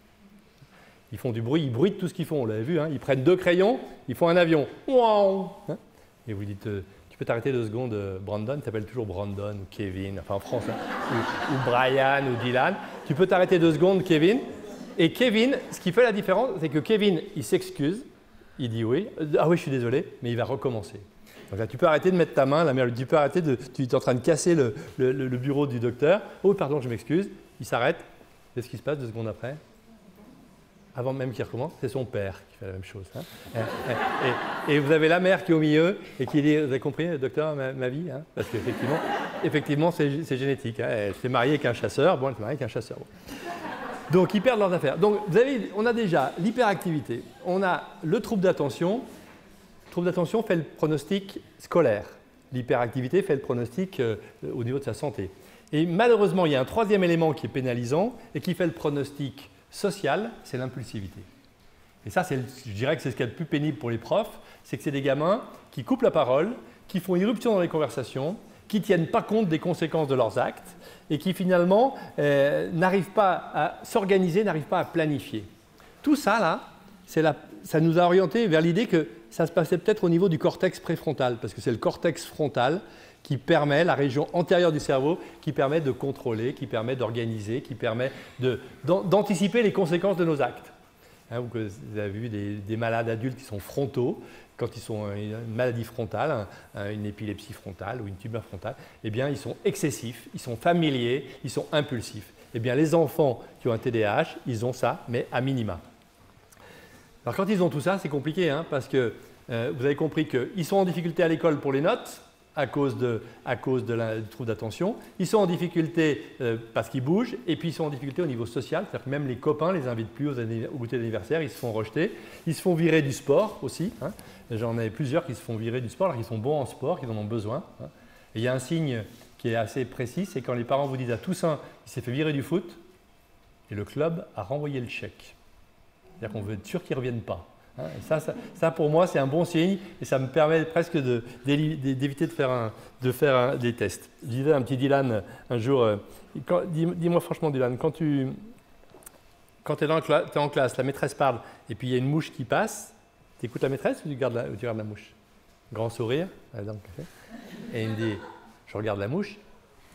Ils font du bruit, ils bruitent tout ce qu'ils font, on l'avait vu, hein, ils prennent 2 crayons, ils font un avion. Hein, et vous dites, tu peux t'arrêter 2 secondes, Brandon, il s'appelle toujours Brandon ou Kevin, enfin en France, hein, ou Brian ou Dylan. Tu peux t'arrêter 2 secondes, Kevin. Et Kevin, ce qui fait la différence, c'est que Kevin, il s'excuse, il dit oui, ah oui, je suis désolé, mais il va recommencer. Donc là, tu peux arrêter de mettre ta main, la mère lui dit, tu peux arrêter, tu es en train de casser le bureau du docteur. Oh, pardon, je m'excuse. Il s'arrête. Qu'est-ce qui se passe 2 secondes après? Avant même qu'il recommence, c'est son père qui fait la même chose. Hein. Et vous avez la mère qui est au milieu et qui dit, vous avez compris, docteur, ma vie, hein, parce qu'effectivement, c'est génétique. Hein. Elle s'est mariée avec un chasseur, bon, elle s'est mariée avec un chasseur. Bon. Donc, ils perdent leurs affaires. Donc, on a déjà l'hyperactivité, on a le trouble d'attention. Le trouble d'attention fait le pronostic scolaire. L'hyperactivité fait le pronostic au niveau de sa santé. Et malheureusement, il y a un 3e élément qui est pénalisant et qui fait le pronostic social, c'est l'impulsivité. Et ça, je dirais que c'est ce qu'il y a de plus pénible pour les profs, c'est que c'est des gamins qui coupent la parole, qui font irruption dans les conversations, qui ne tiennent pas compte des conséquences de leurs actes et qui finalement n'arrivent pas à s'organiser, n'arrivent pas à planifier. Tout ça, là, ça nous a orientés vers l'idée que ça se passait peut-être au niveau du cortex préfrontal, parce que c'est le cortex frontal qui permet, la région antérieure du cerveau, qui permet de contrôler, qui permet d'organiser, qui permet d'anticiper les conséquences de nos actes. Hein, vous avez vu des malades adultes qui sont frontaux, quand ils ont une maladie frontale, une épilepsie frontale ou une tumeur frontale, eh bien, ils sont excessifs, ils sont familiers, ils sont impulsifs. Eh bien, les enfants qui ont un TDAH, ils ont ça, mais à minima. Alors, quand ils ont tout ça, c'est compliqué, hein, parce que vous avez compris qu'ils sont en difficulté à l'école pour les notes, à cause du trouble d'attention. Ils sont en difficulté parce qu'ils bougent, et puis ils sont en difficulté au niveau social, c'est-à-dire que même les copains ne les invitent plus au goûter d'anniversaire, ils se font rejeter. Ils se font virer du sport aussi. Hein. J'en ai plusieurs qui se font virer du sport alors qu'ils sont bons en sport, qu'ils en ont besoin. Hein. Et il y a un signe qui est assez précis, c'est quand les parents vous disent à Toussaint, il s'est fait virer du foot, et le club a renvoyé le chèque. C'est-à-dire qu'on veut être sûr qu'ils ne reviennent pas. Hein. Et ça, pour moi, c'est un bon signe et ça me permet presque d'éviter de faire des tests. Je disais à un petit Dylan un jour, dis-moi franchement Dylan, quand tu es en classe, la maîtresse parle et puis il y a une mouche qui passe, tu écoutes la maîtresse ou tu regardes la mouche? Grand sourire, et il me dit, je regarde la mouche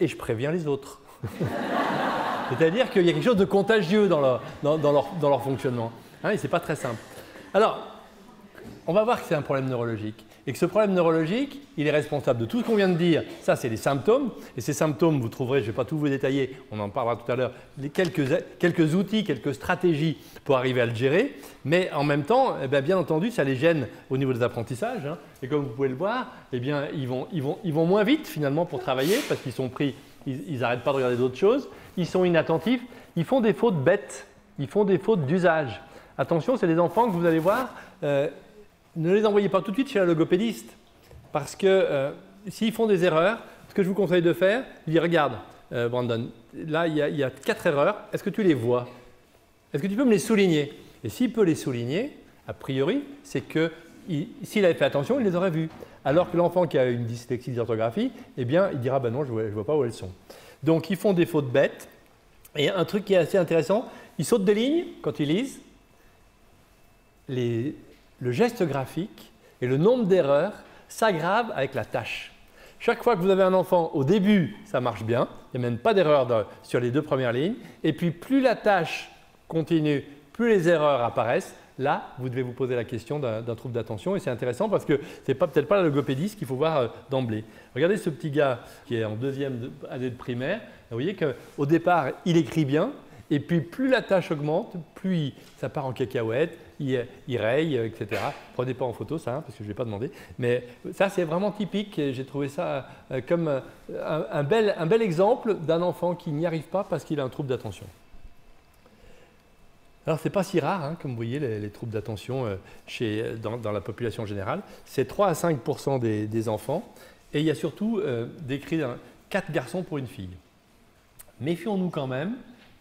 et je préviens les autres. C'est-à-dire qu'il y a quelque chose de contagieux dans leur fonctionnement. Hein, et ce n'est pas très simple. Alors, on va voir que c'est un problème neurologique. Et que ce problème neurologique, il est responsable de tout ce qu'on vient de dire. Ça, c'est les symptômes. Et ces symptômes, vous trouverez, je ne vais pas tout vous détailler, on en parlera tout à l'heure, quelques outils, quelques stratégies pour arriver à le gérer. Mais en même temps, eh bien entendu, ça les gêne au niveau des apprentissages. Hein. Et comme vous pouvez le voir, eh bien, ils vont moins vite finalement pour travailler parce qu'ils sont pris, ils n'arrêtent pas de regarder d'autres choses. Ils sont inattentifs. Ils font des fautes bêtes. Ils font des fautes d'usage. Attention, c'est des enfants que vous allez voir, ne les envoyez pas tout de suite chez la logopédiste. Parce que s'ils font des erreurs, ce que je vous conseille de faire, je dis regarde, Brandon, là il y a 4 erreurs, est-ce que tu les vois? Est-ce que tu peux me les souligner? Et s'il peut les souligner, a priori, c'est que s'il avait fait attention, il les aurait vues. Alors que l'enfant qui a une dyslexie d'orthographie, eh bien, il dira ben non, je ne vois pas où elles sont. Donc ils font des fautes bêtes. Et un truc qui est assez intéressant, ils sautent des lignes quand ils lisent. Le geste graphique et le nombre d'erreurs s'aggravent avec la tâche. Chaque fois que vous avez un enfant, au début, ça marche bien, il n'y a même pas d'erreur sur les 2 premières lignes, et puis plus la tâche continue, plus les erreurs apparaissent, là, vous devez vous poser la question d'un trouble d'attention, et c'est intéressant parce que ce n'est peut-être pas la logopédiste qu'il faut voir d'emblée. Regardez ce petit gars qui est en 2e année de primaire, vous voyez qu'au départ, il écrit bien, et puis plus la tâche augmente, plus ça part en cacahuète, il raye, etc. Prenez pas en photo ça, hein, parce que je ne vais pas demander. Mais ça, c'est vraiment typique. J'ai trouvé ça comme un bel exemple d'un enfant qui n'y arrive pas parce qu'il a un trouble d'attention. Alors, ce n'est pas si rare, hein, comme vous voyez, les troubles d'attention dans la population générale. C'est 3 à 5% des enfants. Et il y a surtout décrit 4 garçons pour une fille. Méfions-nous quand même,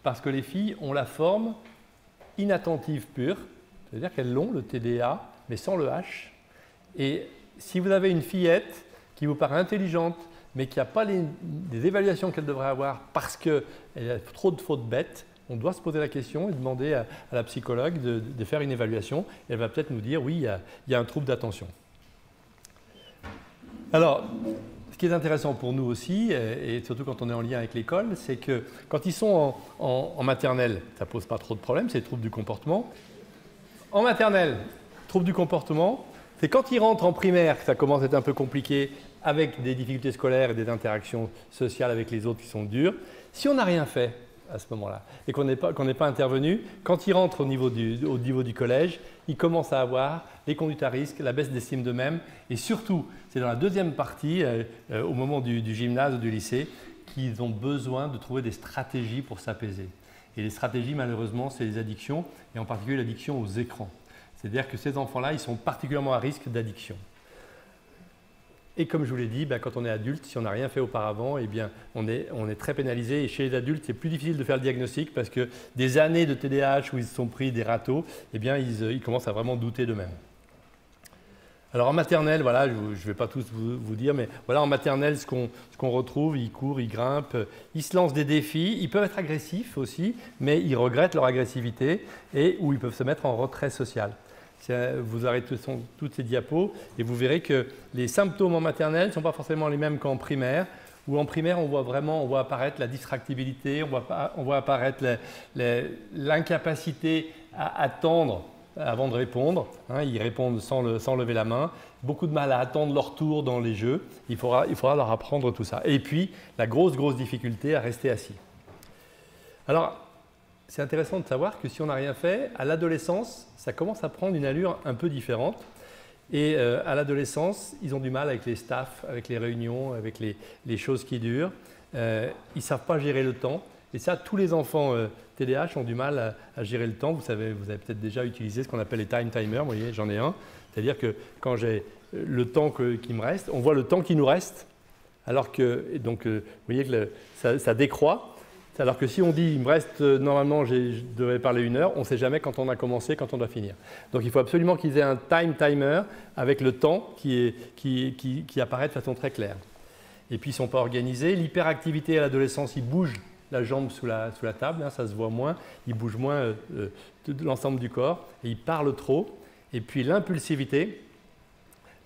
parce que les filles ont la forme inattentive pure, c'est-à-dire qu'elles l'ont, le TDA, mais sans le H. Et si vous avez une fillette qui vous paraît intelligente, mais qui n'a pas les évaluations qu'elle devrait avoir parce qu'elle a trop de fautes bêtes, on doit se poser la question et demander à la psychologue de faire une évaluation. Elle va peut-être nous dire, oui, il y a un trouble d'attention. Alors, ce qui est intéressant pour nous aussi, et surtout quand on est en lien avec l'école, c'est que quand ils sont en maternelle, ça ne pose pas trop de problèmes, c'est les troubles du comportement. En maternelle, troubles du comportement, c'est quand ils rentrent en primaire que ça commence à être un peu compliqué, avec des difficultés scolaires et des interactions sociales avec les autres qui sont dures. Si on n'a rien fait à ce moment-là et qu'on n'est pas intervenu, quand ils rentrent au niveau du collège, ils commencent à avoir les conduites à risque, la baisse d'estime d'eux-mêmes et surtout, c'est dans la 2e partie, au moment du gymnase ou du lycée, qu'ils ont besoin de trouver des stratégies pour s'apaiser. Et les stratégies, malheureusement, c'est les addictions et en particulier l'addiction aux écrans. C'est-à-dire que ces enfants-là, ils sont particulièrement à risque d'addiction. Et comme je vous l'ai dit, quand on est adulte, si on n'a rien fait auparavant, eh bien, on est très pénalisé. Et chez les adultes, c'est plus difficile de faire le diagnostic parce que des années de TDAH où ils se sont pris des râteaux, eh bien, ils commencent à vraiment douter d'eux-mêmes. Alors en maternelle, voilà, je ne vais pas tous vous dire, mais voilà, en maternelle, ce qu'on retrouve, ils courent, ils grimpent, ils se lancent des défis, ils peuvent être agressifs aussi, mais ils regrettent leur agressivité ou ils peuvent se mettre en retrait social. Vous arrêtez toutes ces diapos et vous verrez que les symptômes en maternelle ne sont pas forcément les mêmes qu'en primaire, où en primaire, on voit apparaître la distractibilité, on voit apparaître l'incapacité à attendre avant de répondre. Ils répondent sans lever la main. Beaucoup de mal à attendre leur tour dans les jeux. Il faudra leur apprendre tout ça. Et puis, la grosse difficulté à rester assis. Alors, c'est intéressant de savoir que si on n'a rien fait, à l'adolescence, ça commence à prendre une allure un peu différente. Et à l'adolescence, ils ont du mal avec les staffs, avec les réunions, avec les choses qui durent. Ils ne savent pas gérer le temps. Et ça, tous les enfants TDAH ont du mal à gérer le temps. Vous avez peut-être déjà utilisé ce qu'on appelle les time timers. Vous voyez, j'en ai un. C'est-à-dire que quand j'ai le temps qui me reste, on voit le temps qui nous reste. Alors que, donc, vous voyez que ça décroît. Alors que si on dit, il me reste, normalement, je devrais parler 1 heure, on ne sait jamais quand on a commencé, quand on doit finir. Donc il faut absolument qu'ils aient un time timer avec le temps qui apparaît de façon très claire. Et puis ils ne sont pas organisés. L'hyperactivité à l'adolescence, ils bougent la jambe sous la table, ça se voit moins, ils bougent moins de l'ensemble du corps, et ils parlent trop. Et puis l'impulsivité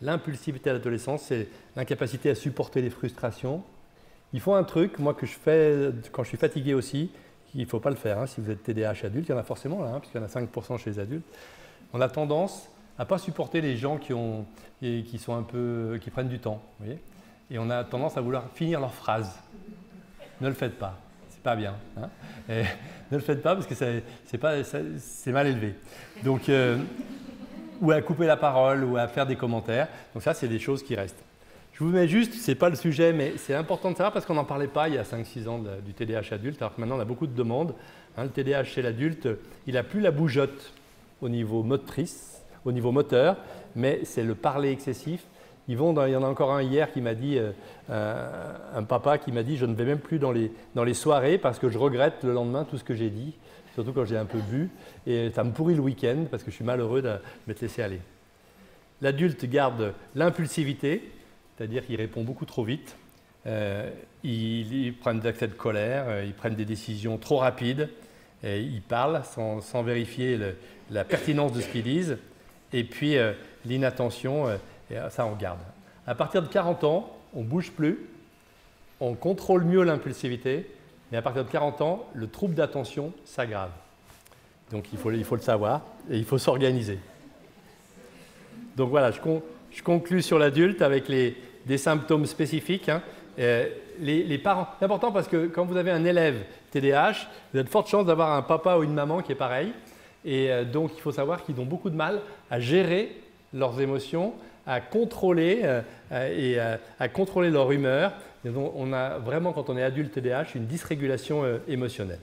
à l'adolescence, c'est l'incapacité à supporter les frustrations. Il faut un truc, moi, que je fais quand je suis fatigué aussi, il ne faut pas le faire. Si vous êtes TDAH adulte, il y en a forcément là, puisqu'il y en a 5% chez les adultes. On a tendance à ne pas supporter les gens qui prennent du temps. Vous voyez, et on a tendance à vouloir finir leur phrase. Ne le faites pas, c'est pas bien. Et ne le faites pas parce que c'est mal élevé. Donc, ou à couper la parole, ou à faire des commentaires. Donc ça, c'est des choses qui restent. Je vous mets juste, ce n'est pas le sujet, mais c'est important de savoir parce qu'on n'en parlait pas il y a 5-6 ans du TDAH adulte, alors que maintenant on a beaucoup de demandes. Le TDAH chez l'adulte, il n'a plus la bougeotte au niveau motrice, au niveau moteur, mais c'est le parler excessif. Il y en a encore un hier qui m'a dit, un papa qui m'a dit « je ne vais même plus dans les soirées parce que je regrette le lendemain tout ce que j'ai dit, surtout quand j'ai un peu bu, et ça me pourrit le week-end parce que je suis malheureux de m'être laissé aller ». L'adulte garde l'impulsivité, c'est-à-dire qu'il répond beaucoup trop vite, ils prennent des accès de colère, ils prennent des décisions trop rapides, et ils parlent sans vérifier la pertinence de ce qu'ils disent, et puis l'inattention, ça on garde. À partir de 40 ans, on ne bouge plus, on contrôle mieux l'impulsivité, mais à partir de 40 ans, le trouble d'attention s'aggrave. Donc il faut le savoir, et il faut s'organiser. Donc voilà, je conclus sur l'adulte avec des symptômes spécifiques. Les parents, c'est important parce que quand vous avez un élève TDAH, vous avez de fortes chances d'avoir un papa ou une maman qui est pareil. Et donc, il faut savoir qu'ils ont beaucoup de mal à gérer leurs émotions, à contrôler à contrôler leur humeur. Et donc, on a vraiment, quand on est adulte TDAH, une dysrégulation émotionnelle.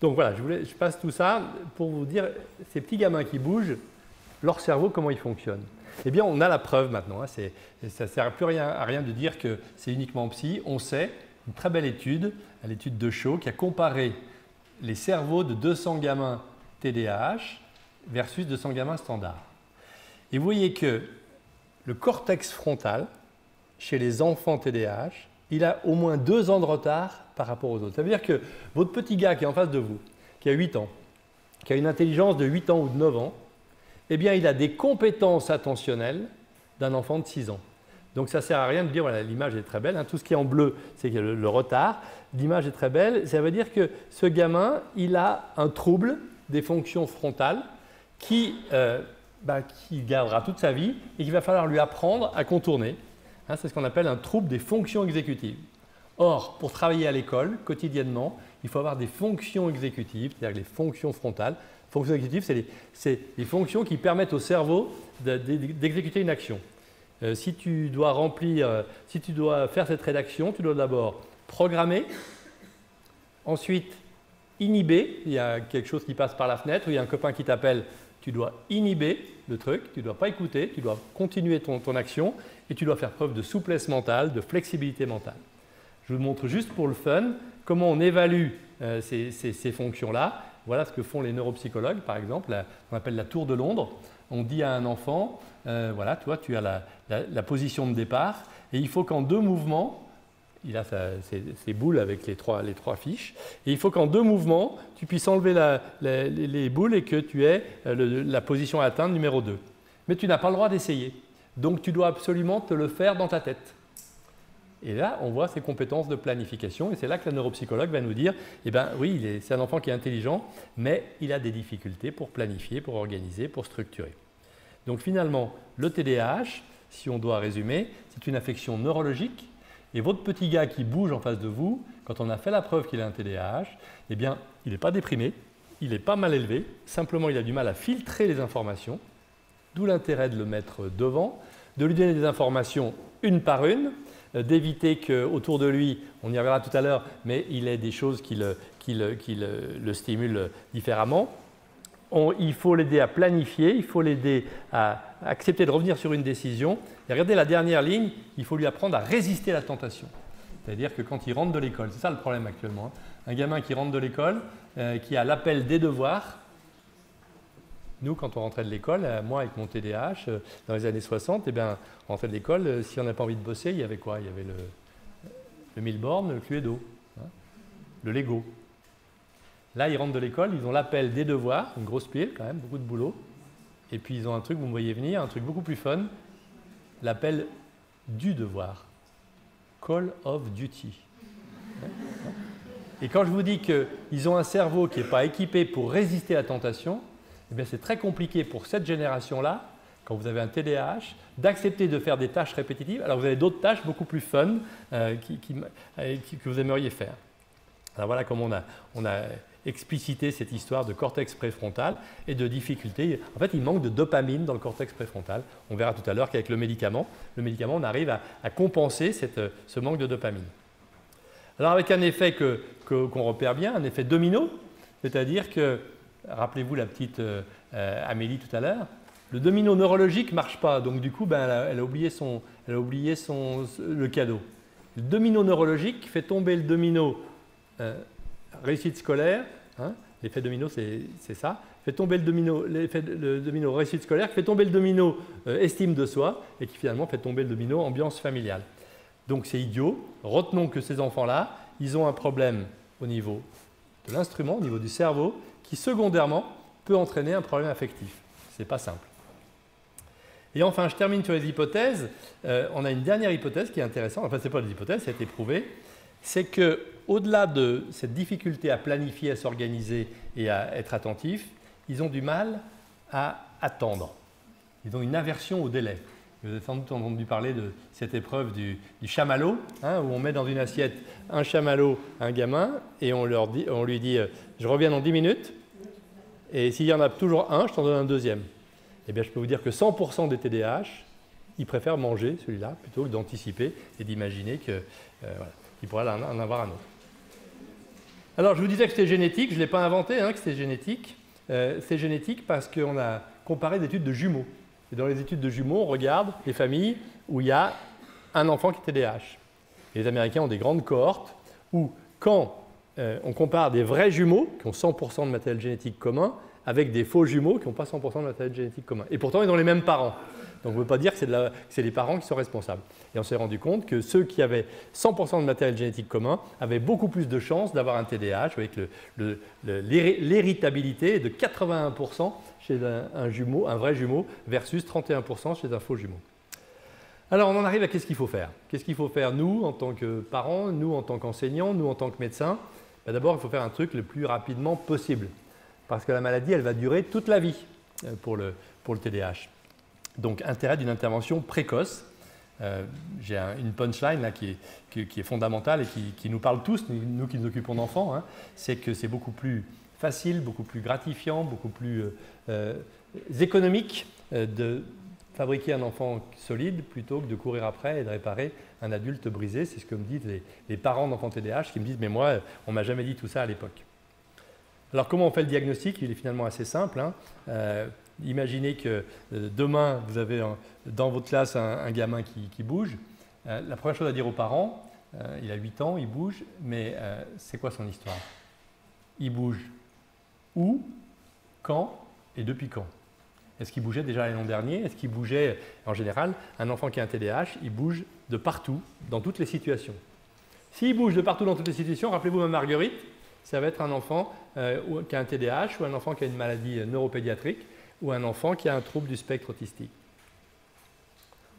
Donc voilà, je passe tout ça pour vous dire, ces petits gamins qui bougent, leur cerveau, comment il fonctionne. Eh bien, on a la preuve maintenant. Ça ne sert plus à rien de dire que c'est uniquement psy. On sait, une très belle étude, l'étude de Shaw, qui a comparé les cerveaux de 200 gamins TDAH versus 200 gamins standards. Et vous voyez que le cortex frontal, chez les enfants TDAH, il a au moins 2 ans de retard par rapport aux autres. Ça veut dire que votre petit gars qui est en face de vous, qui a 8 ans, qui a une intelligence de 8 ans ou de 9 ans, eh bien, il a des compétences attentionnelles d'un enfant de 6 ans. Donc, ça ne sert à rien de dire, voilà, l'image est très belle, tout ce qui est en bleu, c'est le retard. L'image est très belle, ça veut dire que ce gamin, il a un trouble des fonctions frontales qui gardera toute sa vie et qu'il va falloir lui apprendre à contourner. C'est ce qu'on appelle un trouble des fonctions exécutives. Or, pour travailler à l'école, quotidiennement, il faut avoir des fonctions exécutives, c'est-à-dire les fonctions frontales. Fonctions exécutives, c'est les fonctions qui permettent au cerveau d'exécuter une action. Si tu dois faire cette rédaction, tu dois d'abord programmer, ensuite inhiber, il y a quelque chose qui passe par la fenêtre, ou il y a un copain qui t'appelle, tu dois inhiber le truc, tu ne dois pas écouter, tu dois continuer ton action et tu dois faire preuve de souplesse mentale, de flexibilité mentale. Je vous montre juste pour le fun comment on évalue ces fonctions-là. Voilà ce que font les neuropsychologues, par exemple, on appelle la tour de Londres. On dit à un enfant, voilà, toi, tu as la position de départ, et il faut qu'en 2 mouvements, il a ses boules avec les trois fiches, et il faut qu'en 2 mouvements, tu puisses enlever les boules et que tu aies la position à atteindre numéro 2. Mais tu n'as pas le droit d'essayer, donc tu dois absolument te le faire dans ta tête. Et là, on voit ses compétences de planification, et c'est là que la neuropsychologue va nous dire, eh bien oui, c'est un enfant qui est intelligent, mais il a des difficultés pour planifier, pour organiser, pour structurer. Donc finalement, le TDAH, si on doit résumer, c'est une affection neurologique, et votre petit gars qui bouge en face de vous, quand on a fait la preuve qu'il a un TDAH, eh bien, il n'est pas déprimé, il n'est pas mal élevé, simplement il a du mal à filtrer les informations, d'où l'intérêt de le mettre devant, de lui donner des informations une par une, d'éviter qu'autour de lui, on y reviendra tout à l'heure, mais il ait des choses qui le stimulent différemment. Il faut l'aider à planifier, il faut l'aider à accepter de revenir sur une décision. Et regardez la dernière ligne, il faut lui apprendre à résister à la tentation. C'est-à-dire que quand il rentre de l'école, c'est ça le problème actuellement, hein. Un gamin qui rentre de l'école, qui a l'appel des devoirs. Nous, quand on rentrait de l'école, moi avec mon TDAH, dans les années 60, eh bien, on rentrait de l'école, si on n'avait pas envie de bosser, il y avait quoi? Il y avait le Milborn, le Cluedo, hein, le Lego. Là, ils rentrent de l'école, ils ont l'appel des devoirs, une grosse pile quand même, beaucoup de boulot. Et puis ils ont un truc, vous me voyez venir, un truc beaucoup plus fun, l'appel du devoir, Call of Duty. Et quand je vous dis qu'ils ont un cerveau qui n'est pas équipé pour résister à la tentation, eh bien c'est très compliqué pour cette génération-là, quand vous avez un TDAH, d'accepter de faire des tâches répétitives. Alors vous avez d'autres tâches beaucoup plus fun que vous aimeriez faire. Alors voilà comment on a explicité cette histoire de cortex préfrontal et de difficultés. En fait, il manque de dopamine dans le cortex préfrontal. On verra tout à l'heure qu'avec le médicament, on arrive à compenser ce manque de dopamine. Alors avec un effet qu'on repère bien, un effet domino, c'est-à-dire que, rappelez-vous la petite Amélie tout à l'heure, le domino neurologique ne marche pas, donc du coup, elle a oublié le cadeau. Le domino neurologique fait tomber le domino réussite scolaire, hein, l'effet domino c'est ça, fait tomber le domino réussite scolaire, fait tomber le domino estime de soi et qui finalement fait tomber le domino ambiance familiale. Donc c'est idiot, retenons que ces enfants-là, ils ont un problème au niveau de l'instrument, au niveau du cerveau, qui secondairement peut entraîner un problème affectif. Ce n'est pas simple. Et enfin, je termine sur les hypothèses. On a une dernière hypothèse qui est intéressante, enfin ce n'est pas des hypothèses, ça a été prouvé, c'est qu'au-delà de cette difficulté à planifier, à s'organiser et à être attentif, ils ont du mal à attendre. Ils ont une aversion au délai. Vous avez sans doute entendu parler de cette épreuve du chamallow, hein, où on met dans une assiette un chamallow à un gamin et on lui dit je reviens dans 10 minutes, et s'il y en a toujours un, je t'en donne un deuxième. Eh bien, je peux vous dire que 100% des TDAH, ils préfèrent manger celui-là plutôt que d'anticiper et d'imaginer qu'il pourrait en avoir un autre. Alors, je vous disais que c'était génétique, je ne l'ai pas inventé, hein, que c'était génétique. C'est génétique parce qu'on a comparé des études de jumeaux. Et dans les études de jumeaux, on regarde les familles où il y a un enfant qui est TDAH. Et les Américains ont des grandes cohortes où, quand on compare des vrais jumeaux qui ont 100% de matériel génétique commun avec des faux jumeaux qui n'ont pas 100% de matériel génétique commun. Et pourtant, ils ont les mêmes parents. Donc, on ne veut pas dire que c'est les parents qui sont responsables. Et on s'est rendu compte que ceux qui avaient 100% de matériel génétique commun avaient beaucoup plus de chances d'avoir un TDAH avec l'héritabilité de 81% chez un vrai jumeau versus 31% chez un faux jumeau. Alors, on en arrive à qu'est-ce qu'il faut faire. Qu'est-ce qu'il faut faire, nous, en tant que parents, nous, en tant qu'enseignants, nous, en tant que médecins? D'abord, il faut faire un truc le plus rapidement possible. Parce que la maladie, elle va durer toute la vie pour le TDAH. Donc, intérêt d'une intervention précoce. J'ai une punchline là, qui est fondamentale et qui nous parle tous, nous qui nous occupons d'enfants, hein, c'est que c'est beaucoup plus facile, beaucoup plus gratifiant, beaucoup plus économique de fabriquer un enfant solide plutôt que de courir après et de réparer un adulte brisé. C'est ce que me disent les parents d'enfants TDAH qui me disent « mais moi, on ne m'a jamais dit tout ça à l'époque ». Alors, comment on fait le diagnostic? Il est finalement assez simple, hein. Imaginez que demain, vous avez dans votre classe un gamin qui bouge. La première chose à dire aux parents, il a 8 ans, il bouge, mais c'est quoi son histoire? Il bouge Où, quand et depuis quand? Est-ce qu'il bougeait déjà l'an dernier? Est-ce qu'il bougeait, en général, un enfant qui a un TDAH, il bouge de partout, dans toutes les situations. S'il bouge de partout dans toutes les situations, rappelez-vous ma Marguerite, ça va être un enfant qui a un TDAH ou un enfant qui a une maladie neuropédiatrique ou un enfant qui a un trouble du spectre autistique.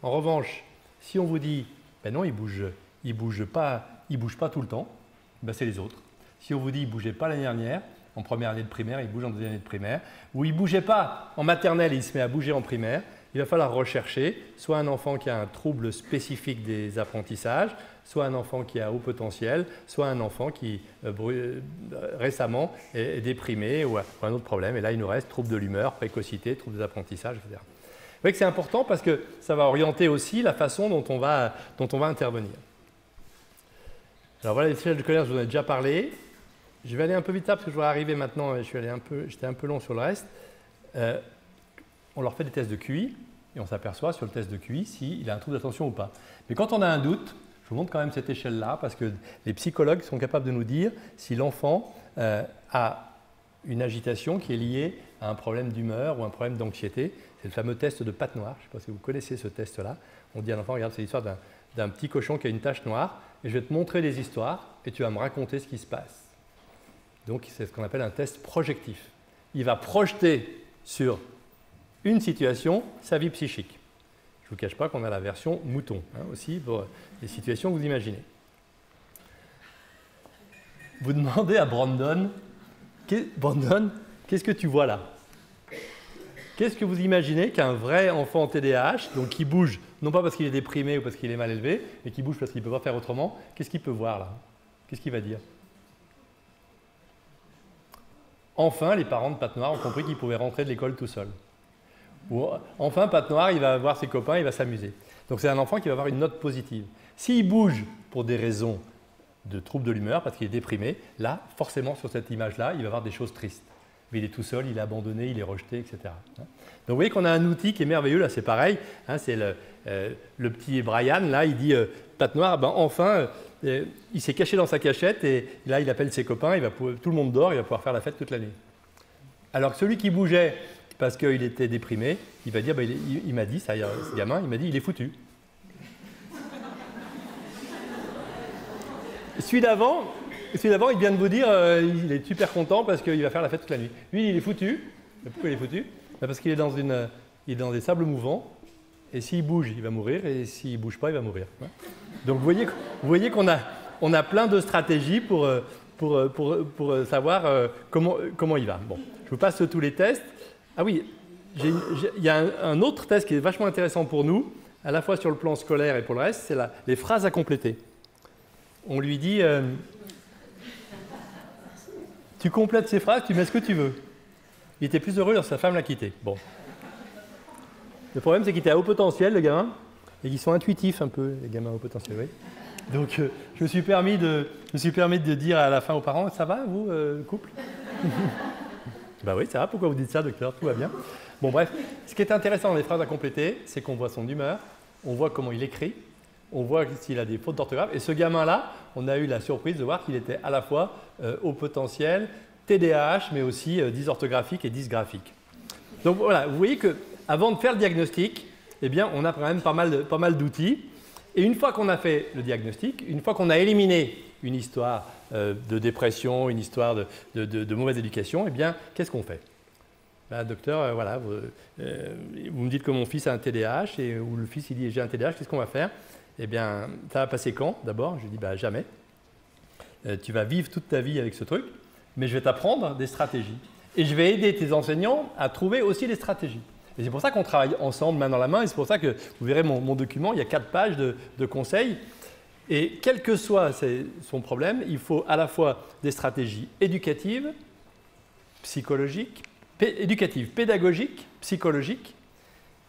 En revanche, si on vous dit, ben non, il bouge pas tout le temps, ben c'est les autres. Si on vous dit, il ne bougeait pas l'année dernière, en première année de primaire, il bouge en deuxième année de primaire, ou il ne bougeait pas en maternelle et il se met à bouger en primaire, il va falloir rechercher soit un enfant qui a un trouble spécifique des apprentissages, soit un enfant qui a haut potentiel, soit un enfant qui récemment est déprimé ou a un autre problème. Et là, il nous reste trouble de l'humeur, précocité, trouble des apprentissages, etc. Vous voyez que c'est important parce que ça va orienter aussi la façon dont on va intervenir. Alors voilà l'échelle de colère, je vous en ai déjà parlé. Je vais aller un peu vite là parce que je vais arriver maintenant, j'étais un peu long sur le reste. On leur fait des tests de QI et on s'aperçoit sur le test de QI s'il a un trouble d'attention ou pas. Mais quand on a un doute, je vous montre quand même cette échelle-là parce que les psychologues sont capables de nous dire si l'enfant a une agitation qui est liée à un problème d'humeur ou un problème d'anxiété. C'est le fameux test de patte noire. Je ne sais pas si vous connaissez ce test-là. On dit à l'enfant, regarde, c'est l'histoire d'un petit cochon qui a une tache noire et je vais te montrer des histoires et tu vas me raconter ce qui se passe. Donc, c'est ce qu'on appelle un test projectif. Il va projeter sur une situation sa vie psychique. Je ne vous cache pas qu'on a la version mouton aussi pour les situations que vous imaginez. Vous demandez à Brandon, qu'est-ce que tu vois là? Qu'est-ce que vous imaginez qu'un vrai enfant TDAH, donc qui bouge, non pas parce qu'il est déprimé ou parce qu'il est mal élevé, mais qui bouge parce qu'il ne peut pas faire autrement, qu'est-ce qu'il peut voir là? Qu'est-ce qu'il va dire? Enfin, les parents de Patte Noire ont compris qu'ils pouvaient rentrer de l'école tout seul. Ou, enfin, Patte Noire, il va voir ses copains, il va s'amuser. Donc c'est un enfant qui va avoir une note positive. S'il bouge pour des raisons de trouble de l'humeur, parce qu'il est déprimé, là, forcément, sur cette image-là, il va avoir des choses tristes. Mais il est tout seul, il est abandonné, il est rejeté, etc. Donc vous voyez qu'on a un outil qui est merveilleux, là c'est pareil, c'est le petit Brian, là il dit Patte Noire, ben enfin, il s'est caché dans sa cachette et là il appelle ses copains, tout le monde dort, il va pouvoir faire la fête toute la nuit. Alors que celui qui bougeait parce qu'il était déprimé, il va dire, ben, il m'a dit, ce gamin, il m'a dit, il est foutu. Celui d'avant, il vient de vous dire il est super content parce qu'il va faire la fête toute la nuit. Lui, il est foutu. Pourquoi il est foutu? Parce qu'il est dans des sables mouvants. Et s'il bouge, il va mourir. Et s'il ne bouge pas, il va mourir. Donc, vous voyez qu'on a plein de stratégies pour savoir comment il va. Bon, je vous passe tous les tests. Ah oui, il y a un autre test qui est vachement intéressant pour nous, à la fois sur le plan scolaire et pour le reste, c'est les phrases à compléter. On lui dit tu complètes ces phrases, tu mets ce que tu veux. Il était plus heureux lorsque sa femme l'a quitté. Bon. Le problème, c'est qu'il était à haut potentiel, le gamin, et qu'ils sont intuitifs un peu, les gamins à haut potentiel. Oui. Donc, je me suis permis de dire à la fin aux parents, ça va, vous, couple? Bah oui, ça va, pourquoi vous dites ça, docteur? Tout va bien. Bon, bref, ce qui est intéressant dans les phrases à compléter, c'est qu'on voit son humeur, on voit comment il écrit, on voit s'il a des fautes d'orthographe. Et ce gamin-là, on a eu la surprise de voir qu'il était à la fois haut potentiel, TDAH, mais aussi dysorthographique et dysgraphique. Donc voilà, vous voyez qu'avant de faire le diagnostic, eh bien, on a quand même pas mal d'outils. Et une fois qu'on a fait le diagnostic, une fois qu'on a éliminé une histoire de dépression, une histoire de mauvaise éducation, eh bien, qu'est-ce qu'on fait? Ben, docteur, voilà, vous me dites que mon fils a un TDAH, ou le fils il dit j'ai un TDAH, qu'est-ce qu'on va faire? Eh bien, ça va passer quand d'abord? Je lui dis bah, jamais. Tu vas vivre toute ta vie avec ce truc, mais je vais t'apprendre des stratégies. Et je vais aider tes enseignants à trouver aussi des stratégies. Et c'est pour ça qu'on travaille ensemble, main dans la main, et c'est pour ça que vous verrez mon document, il y a 4 pages de conseils. Et quel que soit son problème, il faut à la fois des stratégies éducatives, psychologiques, pédagogiques, psychologiques,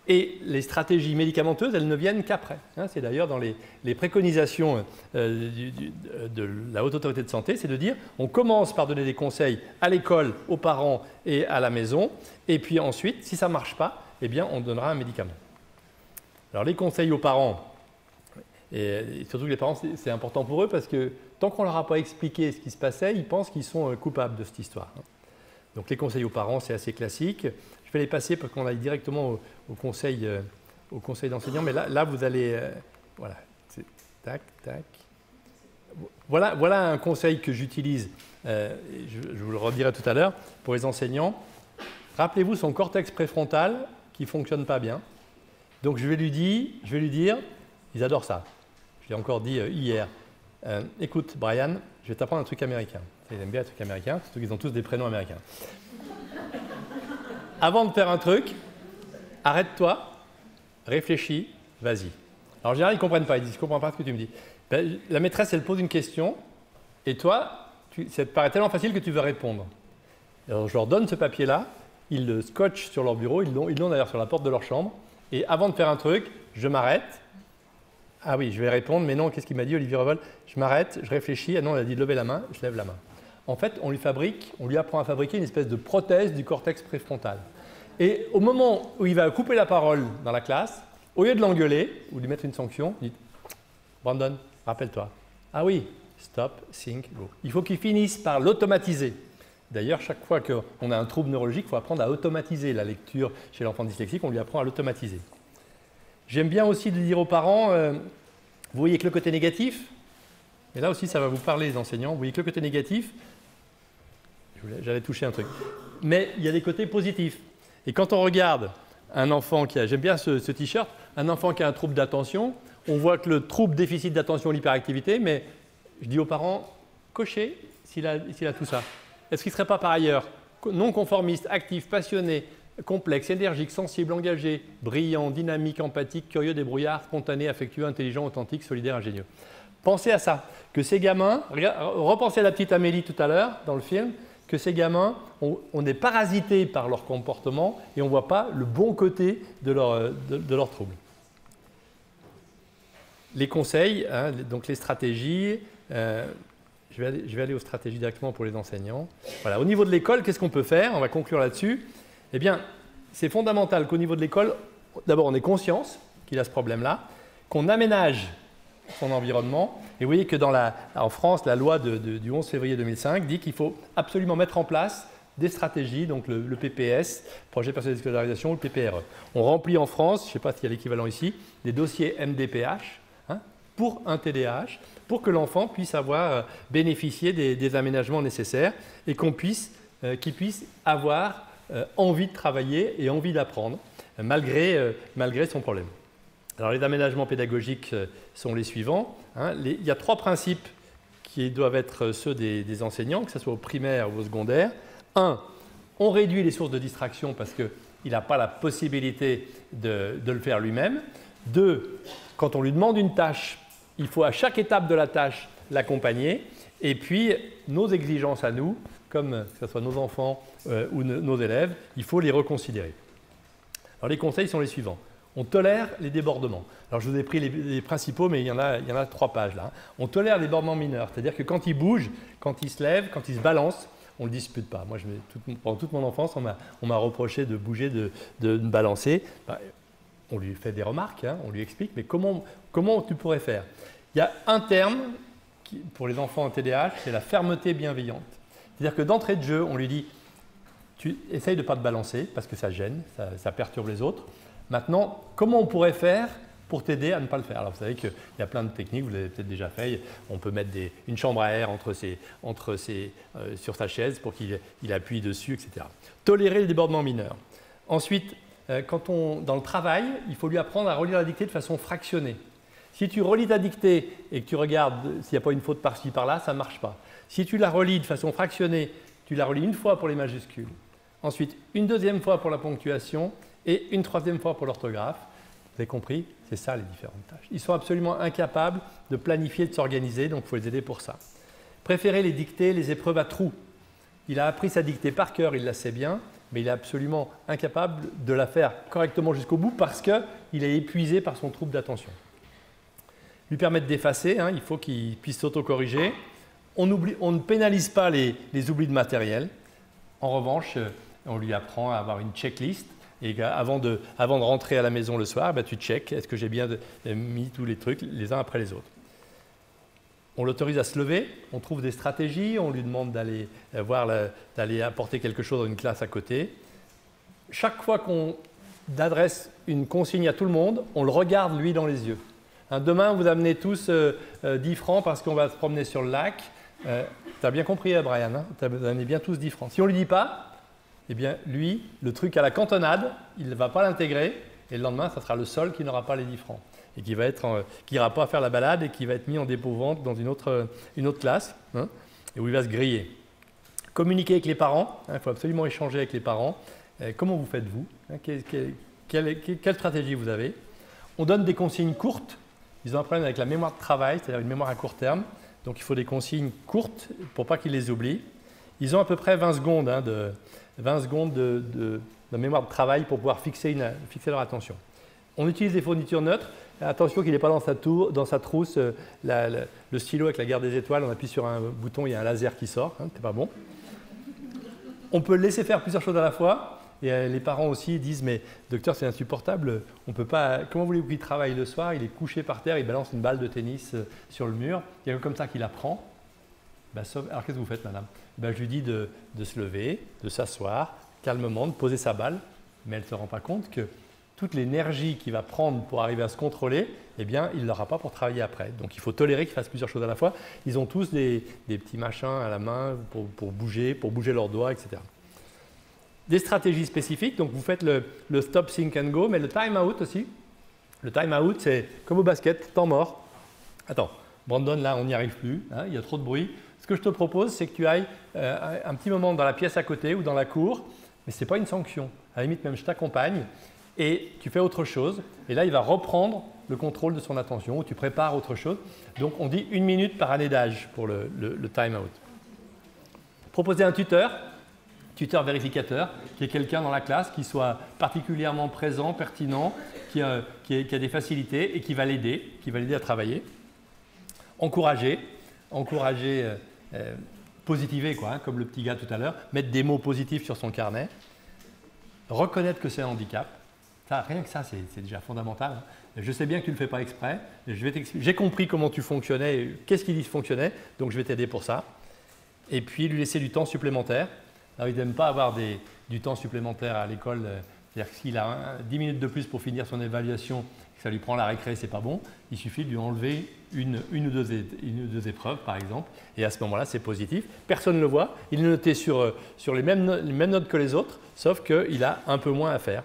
et les stratégies médicamenteuses, elles ne viennent qu'après. C'est d'ailleurs dans les préconisations de la Haute Autorité de Santé, c'est de dire on commence par donner des conseils à l'école, aux parents et à la maison, et puis ensuite, si ça ne marche pas, eh bien, on donnera un médicament. Alors les conseils aux parents, et surtout que les parents, c'est important pour eux parce que tant qu'on ne leur a pas expliqué ce qui se passait, ils pensent qu'ils sont coupables de cette histoire. Donc les conseils aux parents, c'est assez classique. Je vais les passer pour qu'on aille directement au conseil d'enseignants. Mais là, vous allez... voilà. Tac, tac. Voilà un conseil que j'utilise, je vous le redirai tout à l'heure, pour les enseignants. Rappelez-vous son cortex préfrontal qui ne fonctionne pas bien. Donc je vais lui dire, ils adorent ça. Je l'ai encore dit hier. Écoute, Brian, je vais t'apprendre un truc américain. Ils aiment bien les trucs américains, surtout qu'ils ont tous des prénoms américains. Avant de faire un truc, arrête-toi, réfléchis, vas-y. Alors en général, ils ne comprennent pas, ils disent « je ne comprends pas ce que tu me dis ». Ben, la maîtresse, elle pose une question, et toi, ça te paraît tellement facile que tu veux répondre. Alors je leur donne ce papier-là, ils le scotchent sur leur bureau, ils l'ont d'ailleurs sur la porte de leur chambre, et avant de faire un truc, je m'arrête. Ah oui, je vais répondre, mais non, qu'est-ce qu'il m'a dit, Olivier Revol? Je m'arrête, je réfléchis, ah non, elle a dit de lever la main, je lève la main. En fait, on lui apprend à fabriquer une espèce de prothèse du cortex préfrontal. Et au moment où il va couper la parole dans la classe, au lieu de l'engueuler ou de lui mettre une sanction, dites « Brandon, rappelle-toi. Ah oui, stop, think, go. » Il faut qu'il finisse par l'automatiser. D'ailleurs, chaque fois qu'on a un trouble neurologique, il faut apprendre à automatiser la lecture chez l'enfant dyslexique, on lui apprend à l'automatiser. J'aime bien aussi de dire aux parents, vous voyez que le côté négatif, et là aussi ça va vous parler les enseignants, vous voyez que le côté négatif, j'allais toucher un truc, mais il y a des côtés positifs. Et quand on regarde un enfant qui a, j'aime bien ce t-shirt, un enfant qui a un trouble d'attention, on voit que le trouble déficit d'attention, l'hyperactivité, mais je dis aux parents, cochez s'il a tout ça. Est-ce qu'il ne serait pas par ailleurs non conformiste, actif, passionné, complexe, énergique, sensible, engagé, brillant, dynamique, empathique, curieux, débrouillard, spontané, affectueux, intelligent, authentique, solidaire, ingénieux? Pensez à ça, que ces gamins, repensez à la petite Amélie tout à l'heure dans le film, que ces gamins, on est parasités par leur comportement et on ne voit pas le bon côté de leur trouble. Les conseils, hein, donc les stratégies, je vais aller aux stratégies directement pour les enseignants. Voilà, au niveau de l'école, qu'est-ce qu'on peut faire? On va conclure là-dessus. Eh bien, c'est fondamental qu'au niveau de l'école, d'abord on ait conscience qu'il a ce problème-là, qu'on aménage son environnement. Et vous voyez que en France, la loi du 11 février 2005 dit qu'il faut absolument mettre en place des stratégies, donc le PPS, Projet personnalisé de scolarisation, ou le PPRE. On remplit en France, je ne sais pas s'il y a l'équivalent ici, des dossiers MDPH hein, pour un TDAH, pour que l'enfant puisse avoir bénéficié des aménagements nécessaires et qu'il puisse avoir envie de travailler et envie d'apprendre malgré son problème. Alors les aménagements pédagogiques sont les suivants. Hein. Il y a 3 principes qui doivent être ceux des enseignants, que ce soit au primaire ou au secondaire. 1, on réduit les sources de distraction parce qu'il n'a pas la possibilité de le faire lui-même. 2, quand on lui demande une tâche, il faut à chaque étape de la tâche l'accompagner. Et puis, nos exigences à nous, comme que ce soit nos enfants ou nos élèves, il faut les reconsidérer. Alors les conseils sont les suivants. On tolère les débordements. Alors je vous ai pris les principaux, mais il y en a 3 pages là. On tolère les débordements mineurs, c'est-à-dire que quand il bouge, quand il se lève, quand il se balance, on ne le dispute pas. Moi, pendant toute mon enfance, on m'a reproché de bouger, de me balancer. On lui fait des remarques, hein, on lui explique, mais comment tu pourrais faire? Il y a un terme pour les enfants en TDAH, c'est la fermeté bienveillante. C'est-à-dire que d'entrée de jeu, on lui dit tu essayes de ne pas te balancer parce que ça gêne, ça perturbe les autres. Maintenant, comment on pourrait faire pour t'aider à ne pas le faire? Alors vous savez qu'il y a plein de techniques, vous l'avez peut-être déjà fait. On peut mettre une chambre à air sur sa chaise pour qu'il appuie dessus, etc. Tolérer les débordements mineurs. Ensuite, dans le travail, il faut lui apprendre à relire la dictée de façon fractionnée. Si tu relis ta dictée et que tu regardes s'il n'y a pas une faute par-ci, par-là, ça ne marche pas. Si tu la relis de façon fractionnée, tu la relis une fois pour les majuscules, ensuite une deuxième fois pour la ponctuation et une troisième fois pour l'orthographe. Vous avez compris? C'est ça les différentes tâches. Ils sont absolument incapables de planifier, de s'organiser, donc il faut les aider pour ça. Préférer les dictées, les épreuves à trous. Il a appris sa dictée par cœur, il la sait bien, mais il est absolument incapable de la faire correctement jusqu'au bout parce qu'il est épuisé par son trouble d'attention. Lui permettre d'effacer, hein, il faut qu'il puisse s'auto-corriger. On ne pénalise pas les oublis de matériel. En revanche, on lui apprend à avoir une checklist. Et avant de rentrer à la maison le soir, tu checkes, est-ce que j'ai bien mis tous les trucs les uns après les autres. On l'autorise à se lever, on trouve des stratégies, on lui demande d'aller apporter quelque chose dans une classe à côté. Chaque fois qu'on adresse une consigne à tout le monde, on le regarde lui dans les yeux. Demain, vous amenez tous 10 francs parce qu'on va se promener sur le lac. Tu as bien compris, Brian, hein, vous amenez bien tous 10 francs. Si on ne lui dit pas, eh bien lui, le truc à la cantonade, il ne va pas l'intégrer et le lendemain, ça sera le seul qui n'aura pas les 10 francs. Et qui n'ira pas faire la balade et qui va être mis en dépôt-vente dans une autre classe, hein, et où il va se griller. Communiquer avec les parents, il faut absolument échanger avec les parents. Comment vous faites-vous, hein, quelle stratégie vous avez? On donne des consignes courtes. Ils ont un problème avec la mémoire de travail, c'est-à-dire une mémoire à court terme. Donc il faut des consignes courtes pour pas qu'ils les oublient. Ils ont à peu près 20 secondes, hein, de mémoire de travail pour pouvoir fixer leur attention. On utilise des fournitures neutres. Attention qu'il n'est pas dans sa trousse le stylo avec la guerre des étoiles. On appuie sur un bouton, il y a un laser qui sort. Hein, c'est pas bon. On peut laisser faire plusieurs choses à la fois. Et les parents aussi disent « Mais docteur, c'est insupportable. On peut pas. Comment voulez-vous qu'il travaille le soir? Il est couché par terre, il balance une balle de tennis sur le mur. Il y a comme ça qu'il apprend. Alors qu'est-ce que vous faites, madame? Je lui dis de se lever, de s'asseoir, calmement, de poser sa balle. Mais elle ne se rend pas compte que toute l'énergie qu'il va prendre pour arriver à se contrôler, eh bien, il ne l'aura pas pour travailler après. Donc, il faut tolérer qu'il fasse plusieurs choses à la fois. Ils ont tous des petits machins à la main pour bouger leurs doigts, etc. Des stratégies spécifiques. Donc, vous faites le stop, think and go, mais le time out aussi. Le time out, c'est comme au basket, temps mort. Attends, Brandon, là, on n'y arrive plus. Hein, il y a trop de bruit. Ce que je te propose, c'est que tu ailles un petit moment dans la pièce à côté ou dans la cour, mais ce n'est pas une sanction. À la limite, même, je t'accompagne. Et tu fais autre chose, et là, il va reprendre le contrôle de son attention, ou tu prépares autre chose. Donc, on dit 1 minute par année d'âge pour le time out. Proposer un tuteur vérificateur, qui est quelqu'un dans la classe qui soit particulièrement présent, pertinent, qui a des facilités et qui va l'aider à travailler. Encourager, positiver, quoi, hein, comme le petit gars tout à l'heure, mettre des mots positifs sur son carnet. Reconnaître que c'est un handicap. Ça, rien que ça, c'est déjà fondamental. Hein. Je sais bien que tu ne le fais pas exprès. J'ai compris comment tu fonctionnais, qu'est-ce qui fonctionnait, donc je vais t'aider pour ça. Et puis, lui laisser du temps supplémentaire. Alors, il n'aime pas avoir du temps supplémentaire à l'école. C'est-à-dire que s'il a 10 minutes de plus pour finir son évaluation, que ça lui prend la récré, c'est pas bon. Il suffit de lui enlever une ou deux épreuves, par exemple. Et à ce moment-là, c'est positif. Personne ne le voit. Il est noté sur les mêmes notes que les autres, sauf qu'il a un peu moins à faire.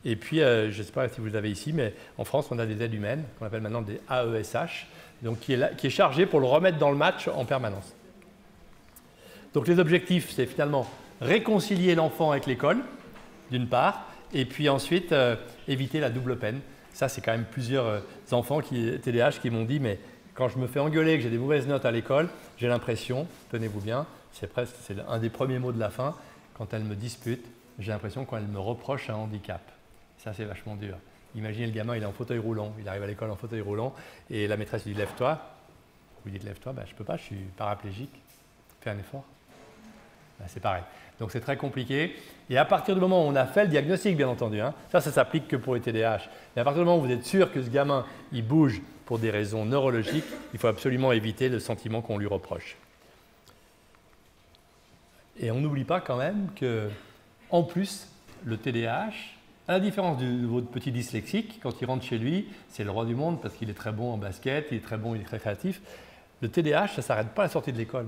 Et puis, je ne sais pas si vous l'avez ici, mais en France, on a des aides humaines, qu'on appelle maintenant des AESH, donc qui est chargé pour le remettre dans le match en permanence. Donc les objectifs, c'est finalement réconcilier l'enfant avec l'école, d'une part, et puis ensuite éviter la double peine. Ça, c'est quand même plusieurs enfants TDAH qui m'ont dit, mais quand je me fais engueuler, que j'ai des mauvaises notes à l'école, j'ai l'impression, tenez-vous bien, c'est un des premiers mots de la fin, quand elle me dispute, j'ai l'impression qu'elle me reproche un handicap. Ça, c'est vachement dur. Imaginez le gamin, il est en fauteuil roulant, il arrive à l'école en fauteuil roulant, et la maîtresse lui dit « Lève-toi ». Vous lui dites « Lève-toi », je ne peux pas, je suis paraplégique. Fais un effort. C'est pareil. Donc c'est très compliqué. Et à partir du moment où on a fait le diagnostic, bien entendu, hein, ça s'applique que pour les TDAH. Mais à partir du moment où vous êtes sûr que ce gamin, il bouge pour des raisons neurologiques, il faut absolument éviter le sentiment qu'on lui reproche. Et on n'oublie pas quand même que, en plus, le TDAH, à la différence de votre petit dyslexique, quand il rentre chez lui, c'est le roi du monde parce qu'il est très bon en basket, il est très bon, il est très créatif. Le TDAH, ça ne s'arrête pas à la sortie de l'école.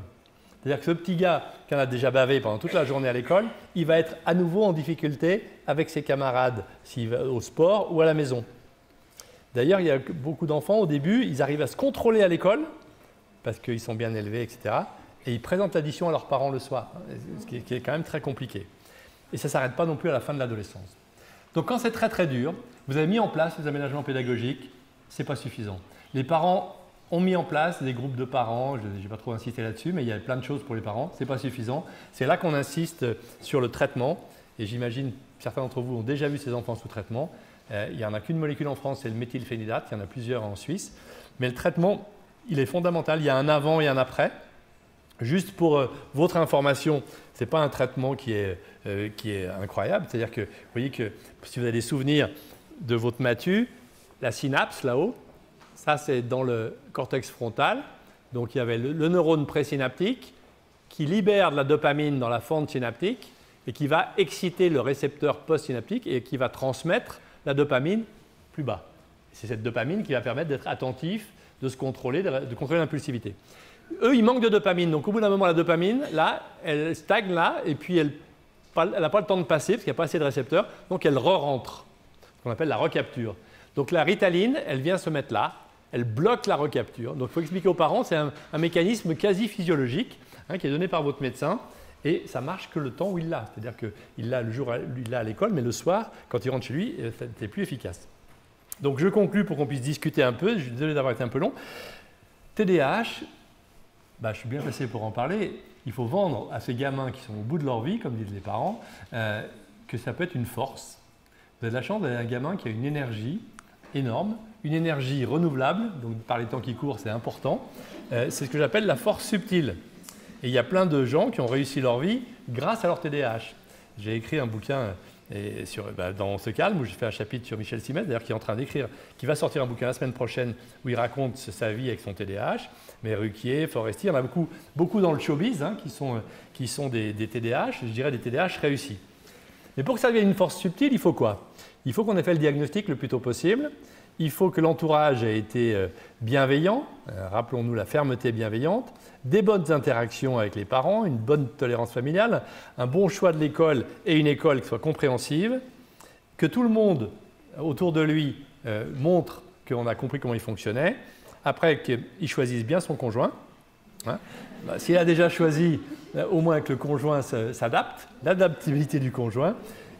C'est-à-dire que ce petit gars qui en a déjà bavé pendant toute la journée à l'école, il va être à nouveau en difficulté avec ses camarades s'il va au sport ou à la maison. D'ailleurs, il y a beaucoup d'enfants, au début, ils arrivent à se contrôler à l'école parce qu'ils sont bien élevés, etc. Et ils présentent l'addition à leurs parents le soir, ce qui est quand même très compliqué. Et ça ne s'arrête pas non plus à la fin de l'adolescence. Donc quand c'est très très dur, vous avez mis en place les aménagements pédagogiques, ce n'est pas suffisant. Les parents ont mis en place des groupes de parents, je n'ai pas trop insisté là-dessus, mais il y a plein de choses pour les parents, ce n'est pas suffisant. C'est là qu'on insiste sur le traitement, et j'imagine certains d'entre vous ont déjà vu ces enfants sous traitement. Il n'y en a qu'une molécule en France, c'est le méthylphénidate, il y en a plusieurs en Suisse. Mais le traitement, il est fondamental, il y a un avant et un après. Juste pour votre information, ce n'est pas un traitement qui est incroyable, c'est-à-dire que vous voyez que si vous avez des souvenirs de votre matu, la synapse là-haut, Ça, c'est dans le cortex frontal. Donc, il y avait le neurone présynaptique qui libère de la dopamine dans la fente synaptique et qui va exciter le récepteur postsynaptique et qui va transmettre la dopamine plus bas. C'est cette dopamine qui va permettre d'être attentif, de se contrôler, de contrôler l'impulsivité. Eux, ils manquent de dopamine. Donc, au bout d'un moment, la dopamine, là, elle stagne là, et puis elle n'a pas le temps de passer parce qu'il n'y a pas assez de récepteurs. Donc, elle re-rentre, ce qu'on appelle la recapture. Donc, la ritaline, elle vient se mettre là, elle bloque la recapture. Donc, il faut expliquer aux parents, c'est un mécanisme quasi physiologique qui est donné par votre médecin. Et ça marche que le temps où il l'a. C'est-à-dire qu'il l'a le jour, il l'a à l'école, mais le soir, quand il rentre chez lui, c'est plus efficace. Donc, je conclus pour qu'on puisse discuter un peu. Je suis désolé d'avoir été un peu long. TDAH, je suis bien placé pour en parler. Il faut vendre à ces gamins qui sont au bout de leur vie, comme disent les parents, que ça peut être une force. Vous avez de la chance d'avoir un gamin qui a une énergie énorme, une énergie renouvelable, donc par les temps qui courent, c'est important. C'est ce que j'appelle la force subtile. Et il y a plein de gens qui ont réussi leur vie grâce à leur TDAH. J'ai écrit un bouquin dans ce calme où j'ai fait un chapitre sur Michel Simès, d'ailleurs qui est en train d'écrire, qui va sortir un bouquin la semaine prochaine où il raconte sa vie avec son TDAH. Mais Ruquier, Forestier, il y en a beaucoup dans le showbiz qui sont des TDAH, je dirais des TDAH réussis. Mais pour que ça devienne une force subtile, il faut quoi? Il faut qu'on ait fait le diagnostic le plus tôt possible. Il faut que l'entourage ait été bienveillant, rappelons-nous la fermeté bienveillante, des bonnes interactions avec les parents, une bonne tolérance familiale, un bon choix de l'école et une école qui soit compréhensive, que tout le monde autour de lui montre qu'on a compris comment il fonctionnait, après qu'il choisisse bien son conjoint. S'il a déjà choisi, au moins que le conjoint s'adapte, l'adaptabilité du conjoint.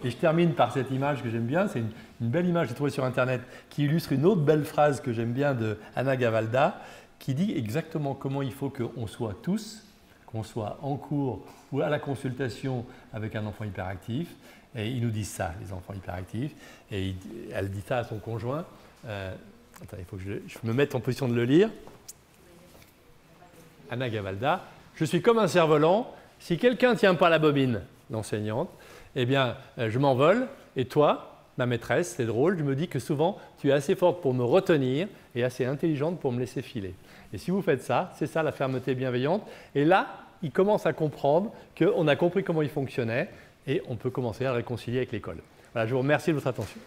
Et je termine par cette image que j'aime bien, c'est une belle image que j'ai trouvée sur Internet qui illustre une autre belle phrase que j'aime bien de Anna Gavalda, qui dit exactement comment il faut qu'on soit tous, qu'on soit en cours ou à la consultation avec un enfant hyperactif. Et ils nous disent ça, les enfants hyperactifs. Et elle dit ça à son conjoint. Attends, il faut que je me mette en position de le lire. Anna Gavalda, je suis comme un cerf-volant. Si quelqu'un ne tient pas la bobine, l'enseignante, eh bien, je m'envole. Et toi, ma maîtresse, c'est drôle, je me dis que souvent, tu es assez forte pour me retenir et assez intelligente pour me laisser filer. Et si vous faites ça, c'est ça la fermeté bienveillante. Et là, il commence à comprendre qu'on a compris comment il fonctionnait et on peut commencer à le réconcilier avec l'école. Voilà, je vous remercie de votre attention.